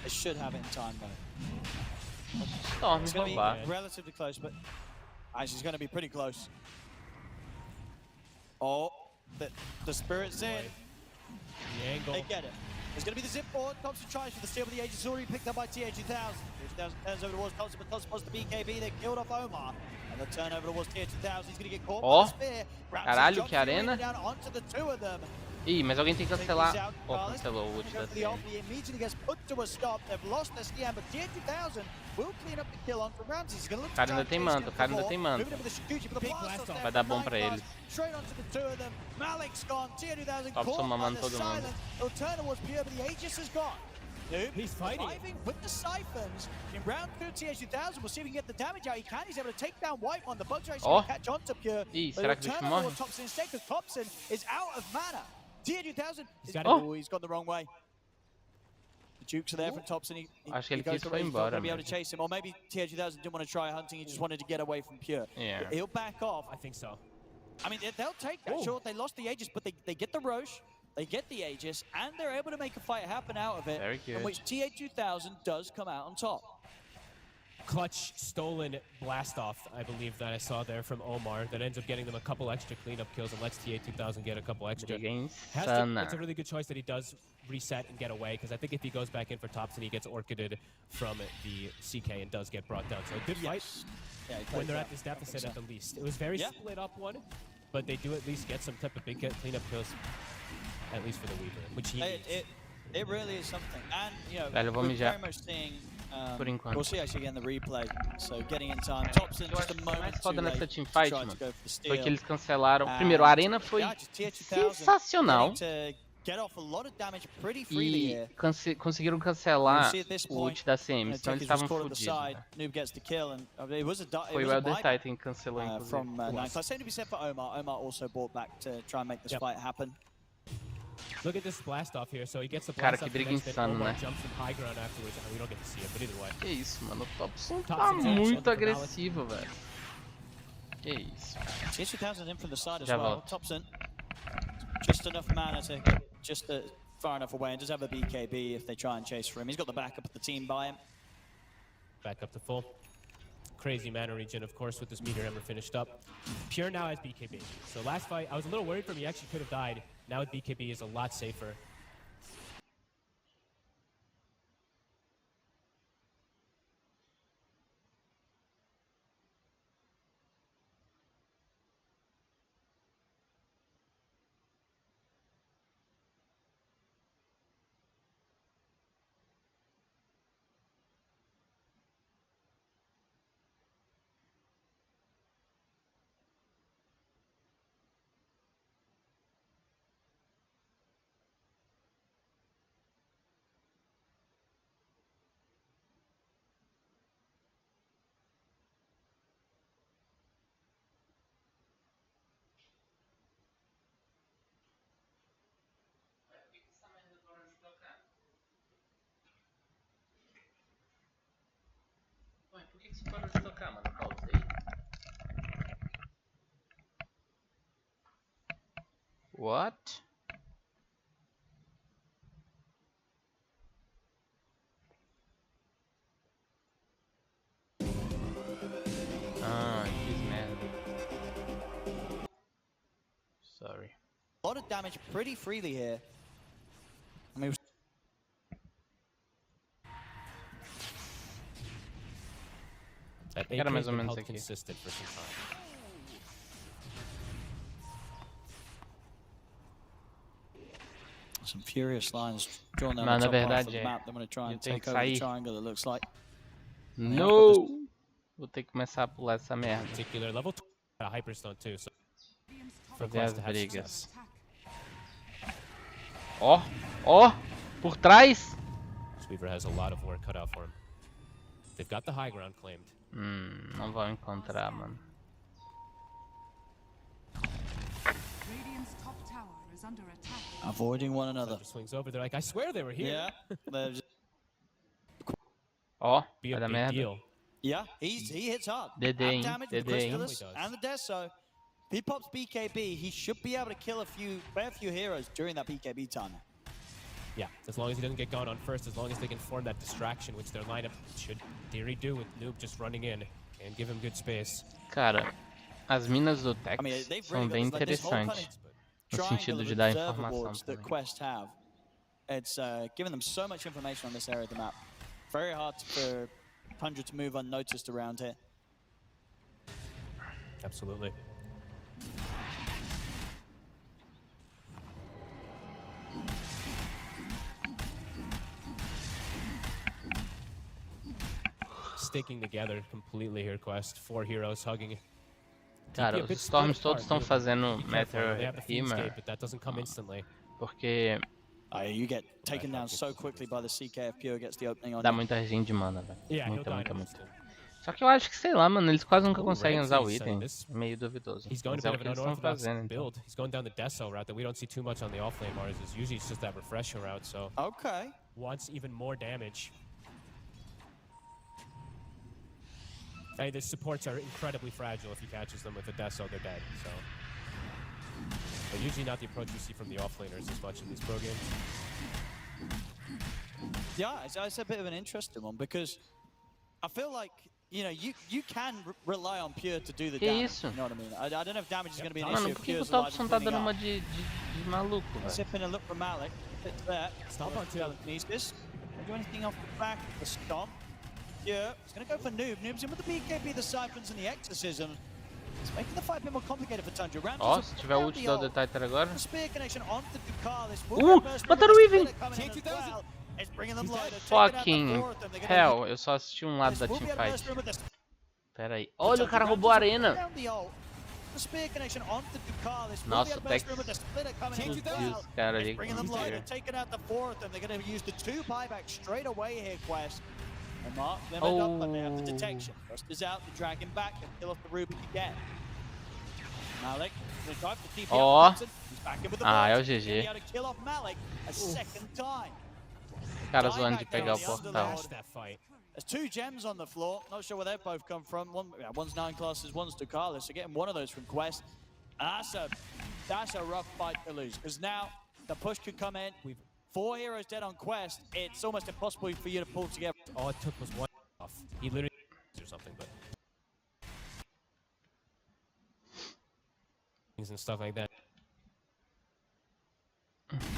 They should have it in time though. Storm It's going to roubar. be relatively close, but actually it's going to be pretty close. Oh, the Spirit's in. The angle. They get it. It's going to be the zip forward. Thompson tries for the steal, but the Aegis is already picked up by TH2000. TH2000 turns over towards Thompson, but Thompson was the BKB. They killed off Omar. And the turnover towards TH2000. He's going to get caught by the spear. Caralho, que arena. Down onto the two of them. Ih, mas alguém tem que cancelar. Oh, cancelou o ult da The Omni immediately gets put to a stop. They've lost their scan, but TH2000 will clean up the kill onto Ramsey. He's going to look Cara ainda tem manto, cara ainda tem manto. Vai dar bom pra eles. Straight onto the two of them. Malik's gone. TH2000 Thompson caught by mamando the todo mundo. silence. He'll turn towards Pure, but the Aegis is gone. Noob, he's fighting with the siphons. In round 2, TH2000, we'll see if we can get the damage out. He can. He's able to take down White one. The Bug's race going to catch on to Pure. Ih, But será he'll que o bicho turn morre? towards Thompson instead, because Thompson is out of mana. TH2000 He's gone the wrong way. The Jukes are there from Thompson. He Acho que ele goes quis the foi race, he's not embora, going to be able to mano. chase him. Or maybe TH2000 didn't want to try hunting. He just wanted to get away from Pure. Yeah. He'll back off. I think so. I mean, they'll take that. Sure, they lost the Aegis, but they get the Roche, they get the Aegis, and they're able to make a fight happen out of it. Very good. In which TH2000 does come out on top. Clutch stolen blast off, I believe, that I saw there from Omar that ends up getting them a couple extra cleanup kills and lets TA2000 get a couple extra. It's a really good choice that he does reset and get away, because I think if he goes back in for Thompson, he gets orchided from the CK and does get brought down. So a good fight when they're at this deficit at the least. It was very split up one, but they do at least get some type of big cleanup kills, at least for the Weaver, which he needs. It really is something. And, you know, Velho, vou we're mijar. very much seeing... Por enquanto. We'll see actually again the replay. So getting in time. Thompson just a moment mais too foda late nessa to teamfight, try mano, to go for the steal. foi que eles cancelaram. Primeiro, a arena foi sensacional. Get off a lot of damage pretty freely E here. conseguiram cancelar You see at this o point, ult da CM, senão eles estavam caught at the fodidos. side. Né? Noob gets the kill, and it was a Foi o Elder Titan que cancelou, from inclusive. Nine. Same to be said for Omar. Omar also bought back to try and make this fight happen. Look at this blast off here. So he gets the Cara, blast que off briga and then insana, Omar né? jumps from high ground afterwards. We don't get to see it, but either way. Que isso, mano, o Thompson tá Thompson's muito action, agressivo, velho. Que isso. TH2000 in from the side as Já well. volto. Thompson, just enough mana to get just far enough away, and does have a BKB if they try and chase for him. He's got the backup of the team by him. Back up to full. Crazy mana regen, of course, with this meter hammer finished up. Pure now has BKB. So last fight, I was a little worried for him. He actually could have died. Now with BKB is a lot safer. Ué, por que você parou de tocar, mano? Pausei. What? Ah, fiz merda. Sorry. A lot of damage pretty freely here. I mean, That AK Era mais has ou been menos held aqui. consistent for some time. some furious lines drawn down Mas the na top half of verdade the é. map. They're going to try Eu and tenho take que over the sair. triangle, it looks like. No! Vou ter que começar a pular essa merda. Particular level 2 Hyperstone too. So Pra for ver Quest as to have brigas. success. Ó! Ó! Por trás! This Weaver has a lot of work cut out for him. They've got the high ground claimed. Não vão encontrar, mano. Radiant's top tower is under attack. Avoiding one another. Thunder swings over. They're like, I swear they were here. Yeah. They're just- Ó! Be Vai a dar big merda. deal. yeah, he hits hard. Dedê, hein? Damage with the Dedê, hein? Crystallis and the Deso. If he pops BKB, he should be able to kill a few heroes during that BKB time. Yeah, as long as he doesn't get gone on first, as long as they can form that distraction, which their lineup should, in theory, do with Noob just running in and give him good space. Cara, as minas do Tex they've são really bem got this whole kind of interessantes. No triangle sentido of de dar observer informação boards that também. Quest have. It's giving them so much information on this area of the map. Very hard for Tundra to move unnoticed around here. Absolutely. Sticking together completely here, Quest. 4 heroes hugging. Cara, os Storms todos estão fazendo Matter Hammer, but that doesn't come instantly. porque You get taken down so quickly by the CK if Pure gets the opening on dá you. muita regen de mana, velho. Yeah, Muita, he'll muita, die muita. instant. Só que eu acho que, sei lá, mano, eles quase nunca Ooh, conseguem usar o Rexy, item. this- É meio duvidoso. He's going Mas a é bit o of que an eles estão unorthodox fazendo, então. build. He's going down the Deso route that we don't see too much on the offlane Mars. It's usually it's just that refresher route, so Okay. wants even more damage. Hey, the supports are incredibly fragile. If he catches them with a Deso, they're dead. So, but usually not the approach we see from the offlaners as much in these pro games. Yeah, it's a bit of an interesting one because I feel like, you know, you can rely on Pure to do the Que damage. isso? You know what I mean? I don't know if damage is going to be an Mano, issue. por If que o Pure's alive Thompson and tá cleaning dando uma up. de maluco, velho? Sipping a look for Malik. Fits there. Stomp on two. Telekinesis. Can do anything off the back of the stomp. Yeah, he's going to go for Noob. Noob's in with the BKB, the Siphons, and the Exorcism. It's making the fight a bit more complicated for Tundra. Ramses Ó, will se tiver ult the da ult. Detector agora. The spear connection onto Ducalis. Mataram o Even! It's bringing them low. They're taking out the Fucking four of them. They're gonna hell, eu só assisti um lado da This will be teamfight. adversary with the Pera aí. Olha, o cara roubou a arena. down the ult. The spear connection onto Ducalis. Nossa, o Tex. With the splitter coming in as E well. os caras ali It's bringing them com low. spear. They're taking out the four of them. They're going to use the 2 buybacks straight away here, Quest. And mark them up, but they have the detection. Rust is out. They drag him back and kill off the Ruby again. Malik, going to try for TP. Ó. He's back in with the Ah, é o burst. He'll be GG. able to kill off Malik a second time. O cara zoando de pegar o portal. Smash that fight. There's 2 gems on the floor. Not sure where they've both come from. One's 9 classes, one's Ducalis. So getting one of those from Quest. And that's a rough fight to lose. Because now the push could come in. We've 4 heroes dead on Quest. It's almost impossible for you to pull together. All it took was one off. He literally or something, but things and stuff like that.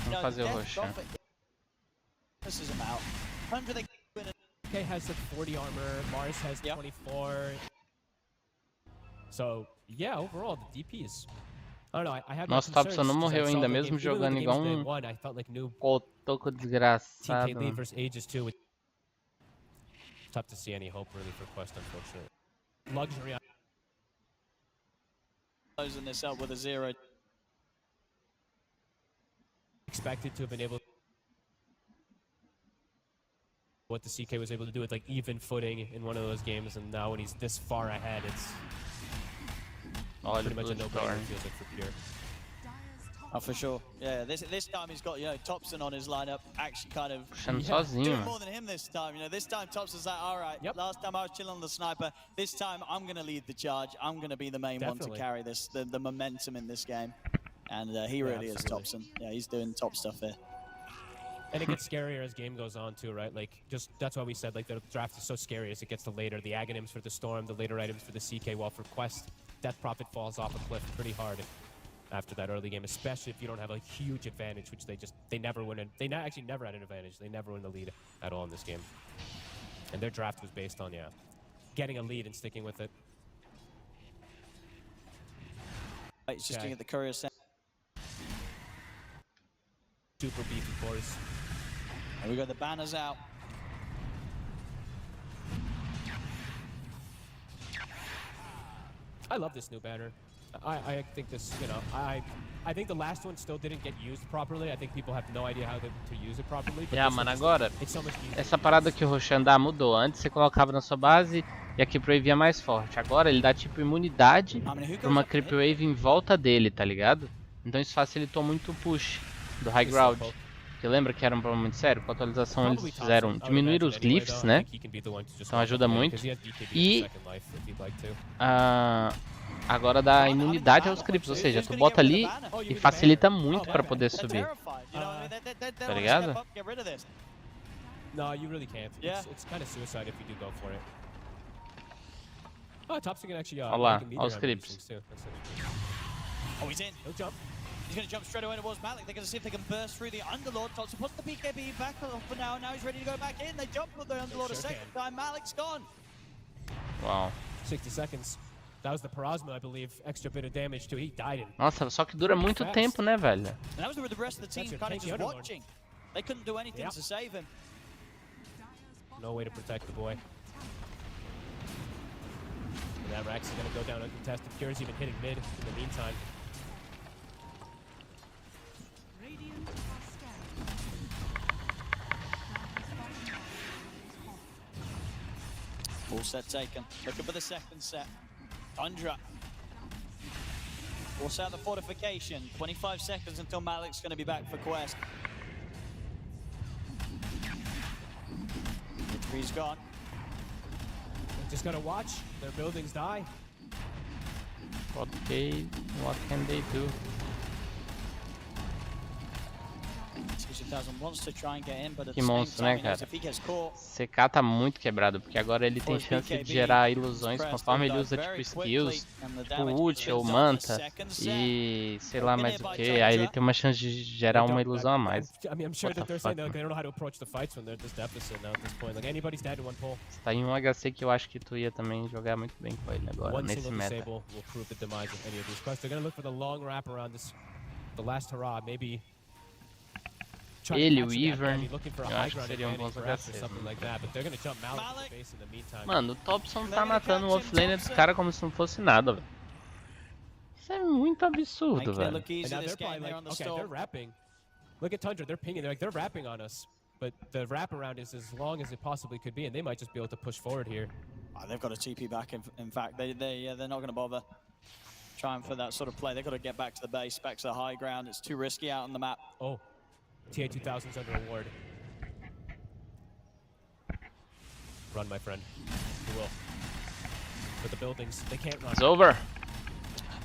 Vamos fazer o rush. Né? This is him out. 100 they K has like 40 armor. Mars has Yep. 24. So yeah, overall the DPs. I don't know. I had my Nossa, o Thompson concerns não 'cause I morreu saw ainda, the mesmo game- even jogando with the igual games they um won, I felt like Noob cotoco TK desgraçado. lead Mano. versus Aegis too. Tough to see any hope really for Quest, unfortunately. Luxury. closing this up with a 0. Expected to have been able. What the CK was able to do with like even footing in one of those games, and now when he's this far ahead, it's Olha pretty o much a Blue no-brainer. Storm. It feels like for Pure. Dyer's top Oh, for sure. Yeah, this time he's got, you know, Thompson on his lineup, actually kind of Puxando Yeah. sozinho, doing mano. more than him this time. You know, this time Thompson's like, all right, Yep. last time I was chilling on the sniper. This time I'm going to lead the charge. I'm going to be the main one Definitely. to carry this, the momentum in this game. And he really is absolutely. Thompson. Yeah, he's doing top stuff here. And it gets scarier as game goes on too, right? Like, just that's why we said like the draft is so scary as it gets to later. The Aghanims for the Storm, the later items for the CK. While for Quest, Death Prophet falls off a cliff pretty hard after that early game, especially if you don't have a huge advantage, which they never win. Actually never had an advantage. They never win the lead at all in this game. And their draft was based on getting a lead and sticking with it. Right, he's just Okay. doing it the courier set. Super beefy cores. And we got the banners out. I love this new banner. I think this, you know, I think the last one still didn't get used properly. I think people have no idea how to use it properly. But Yeah, this one mano, just- agora it's so much easier. essa parada que o Roshan dá mudou. Antes você colocava na sua base e a Creep Wave ia mais forte. Agora ele dá tipo imunidade I mean, who pra goes uma up Creep mid? Wave em volta dele, tá ligado? Então isso facilitou muito o push do High Ground. Porque lembra que era um problema muito sério? Com a atualização eles Probably fizeram Thompson, I would diminuir imagine os anyway, glyphs, though. I né? think he can be the one to just Então walk ajuda up lane, muito. 'cause he has DKB E for second life if he'd like to. agora dá imunidade aos creeps, ou seja, tu bota ali e facilita muito pra poder subir. You know, they Tá want to ligado? step up, get rid of this. No, you really can't. Yeah. It's kind of suicide if you do go for it. Oh, Topson can actually Olha lá, make a meteor olha os hammer these creeps. things too. That's it. Oh, he's in. No jump. He's going to jump straight away towards Malik. They're going to see if they can burst through the Underlord. Thompson puts the BKB back for now. Now he's ready to go back in. They jump with the Underlord a second time. Malik's gone. Uau. 60 seconds. That was the Parasma, I believe. Extra bit of damage too. He died in. Nossa, só que dura muito tempo, né, velho? And that was the rest of the team kind of just watching. They couldn't do anything to save him. No way to protect the boy. And that Rax is going to go down uncontested. Cure's even hitting mid in the meantime. Radiant are scared. Full set taken. Looking for the second set. Tundra. Force out the fortification. 25 seconds until Malik's going to be back for Quest. He's gone. Just gotta watch their buildings die. What can they do? 2000 wants to try and get in, but at Que the same monstro, time, né, he knows cara? if he gets caught, CK tá muito quebrado, porque agora ele tem chance de gerar ilusões conforme ele usa tipo skills, tipo ult ou manta e sei lá mais o que, aí ele tem uma chance de gerar uma ilusão a mais. I mean, I'm sure that they're saying that they don't know how to approach the fights when they're this deficit now at this point. Like anybody's dead in one pull. Você tá em um HC que eu acho que tu ia também jogar muito bem com ele agora, One nesse single meta. disable will prove the demise of any of these quests. They're gonna look for the long wrap around this, the last hurrah, maybe. Ele, o Ivern, eu acho que seriam bons HCs. Mano, o Thompson tá matando o offlaner dos caras como se não fosse nada, velho. Isso é muito absurdo, velho. Okay, they're wrapping. Look at Tundra, they're pinging, they're wrapping on us. But the wraparound is as long as it possibly could be, and they might just be able to push forward here. Oh, they've got a TP back, in fact. They're not going to bother trying for that sort of play. They've got to get back to the base, back to the high ground. It's too risky out on the map. Oh. TA 2000's under a ward. Run, my friend. You will. But the buildings, they can't run. It's over.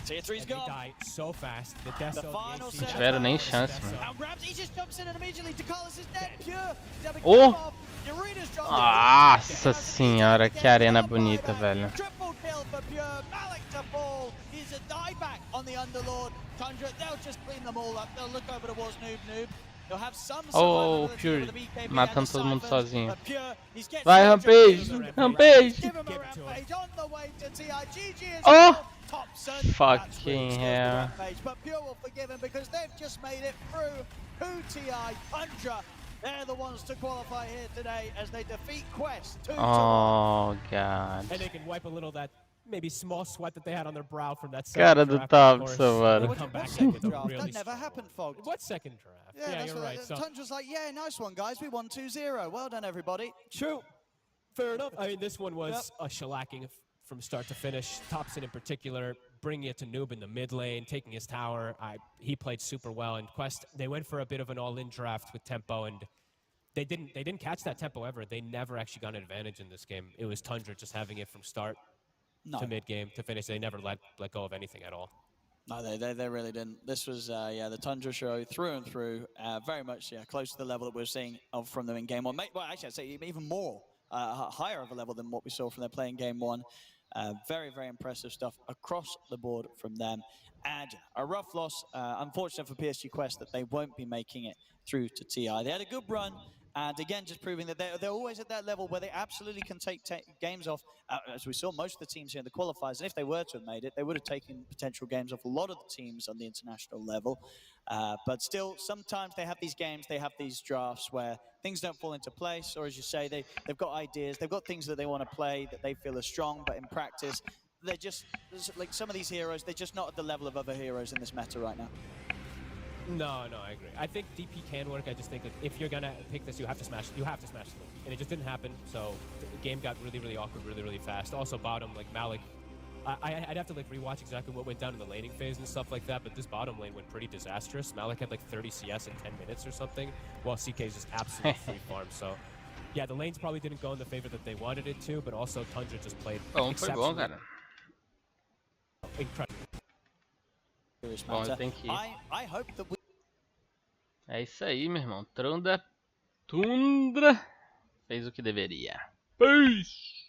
Tier 3's They gone. die so fast. The death The zone, final AC Não set. tiveram nem chance, mano. And Ramsey just jumps in and immediately Decalis is dead. Pure. Oh! Nossa senhora, que arena bonita, velho. Triple kill for Pure. Malik to fall. He's a dieback on the Underlord. Tundra, they'll just clean them all up. They'll look over towards Noob. They'll have some Oh, survivability Pure with the BKB matando and the todo mundo Siphons, sozinho. but Pure, he's getting Vai, Rampage! Rampage! Give him a rampage on the way to TIGG as Oh! well. Thompson, Fucking hell. rampage, but Pure will forgive him because they've just made it through. Who TI, Tundra, they're the ones to qualify here today as they defeat Quest 2-1. Oh, God. And they can wipe a little of that maybe small sweat that they had on their brow from that Cara second do draft, of course. Thompson, mano. Come back Second with a draft, really that never strong- happened, folks. What second draft? Yeah, that's you're what right. So, Tundra's like, yeah, nice one, guys. We won 2-0. Well done, everybody. true. Fair enough. I mean, this one was a shellacking from start to finish. Thompson in particular, bringing it to Noob in the mid lane, taking his tower. He played super well. And Quest, they went for a bit of an all-in draft with tempo, and they didn't catch that tempo ever. They never actually got an advantage in this game. It was Tundra just having it from start to mid game to finish. They never let go of anything at all. No, they really didn't. This was, the Tundra show through and through. Very much, close to the level that we were seeing from them in Game 1. Well, actually, I'd say even more, higher of a level than what we saw from them playing Game 1. Very, very impressive stuff across the board from them. And a rough loss, unfortunate for PSG Quest that they won't be making it through to TI. They had a good run, and again, just proving that they're always at that level where they absolutely can take games off. As we saw, most of the teams here in the qualifiers, and if they were to have made it, they would have taken potential games off a lot of the teams on the international level. But still, sometimes they have these games, they have these drafts where things don't fall into place, or as you say, they've got ideas, they've got things that they want to play that they feel are strong, but in practice, they're just, like some of these heroes, they're just not at the level of other heroes in this meta right now. No, I agree. I think DP can work. I just think that if you're gonna pick this, you have to smash the loop. And it just didn't happen, so the game got really, really awkward really, really fast. Also bottom, like Malik, I'd have to like rewatch exactly what went down in the laning phase and stuff like that, but this bottom lane went pretty disastrous. Malik had like 30 CS in 10 minutes or something, while CK's just absolute free farm, so yeah, the lanes probably didn't go in the favor that they wanted it to, but also Tundra just played exceptionally. Incredible. Bom, eu tenho que ir. I hope that we É isso aí, meu irmão. Tundra fez o que deveria. Peace!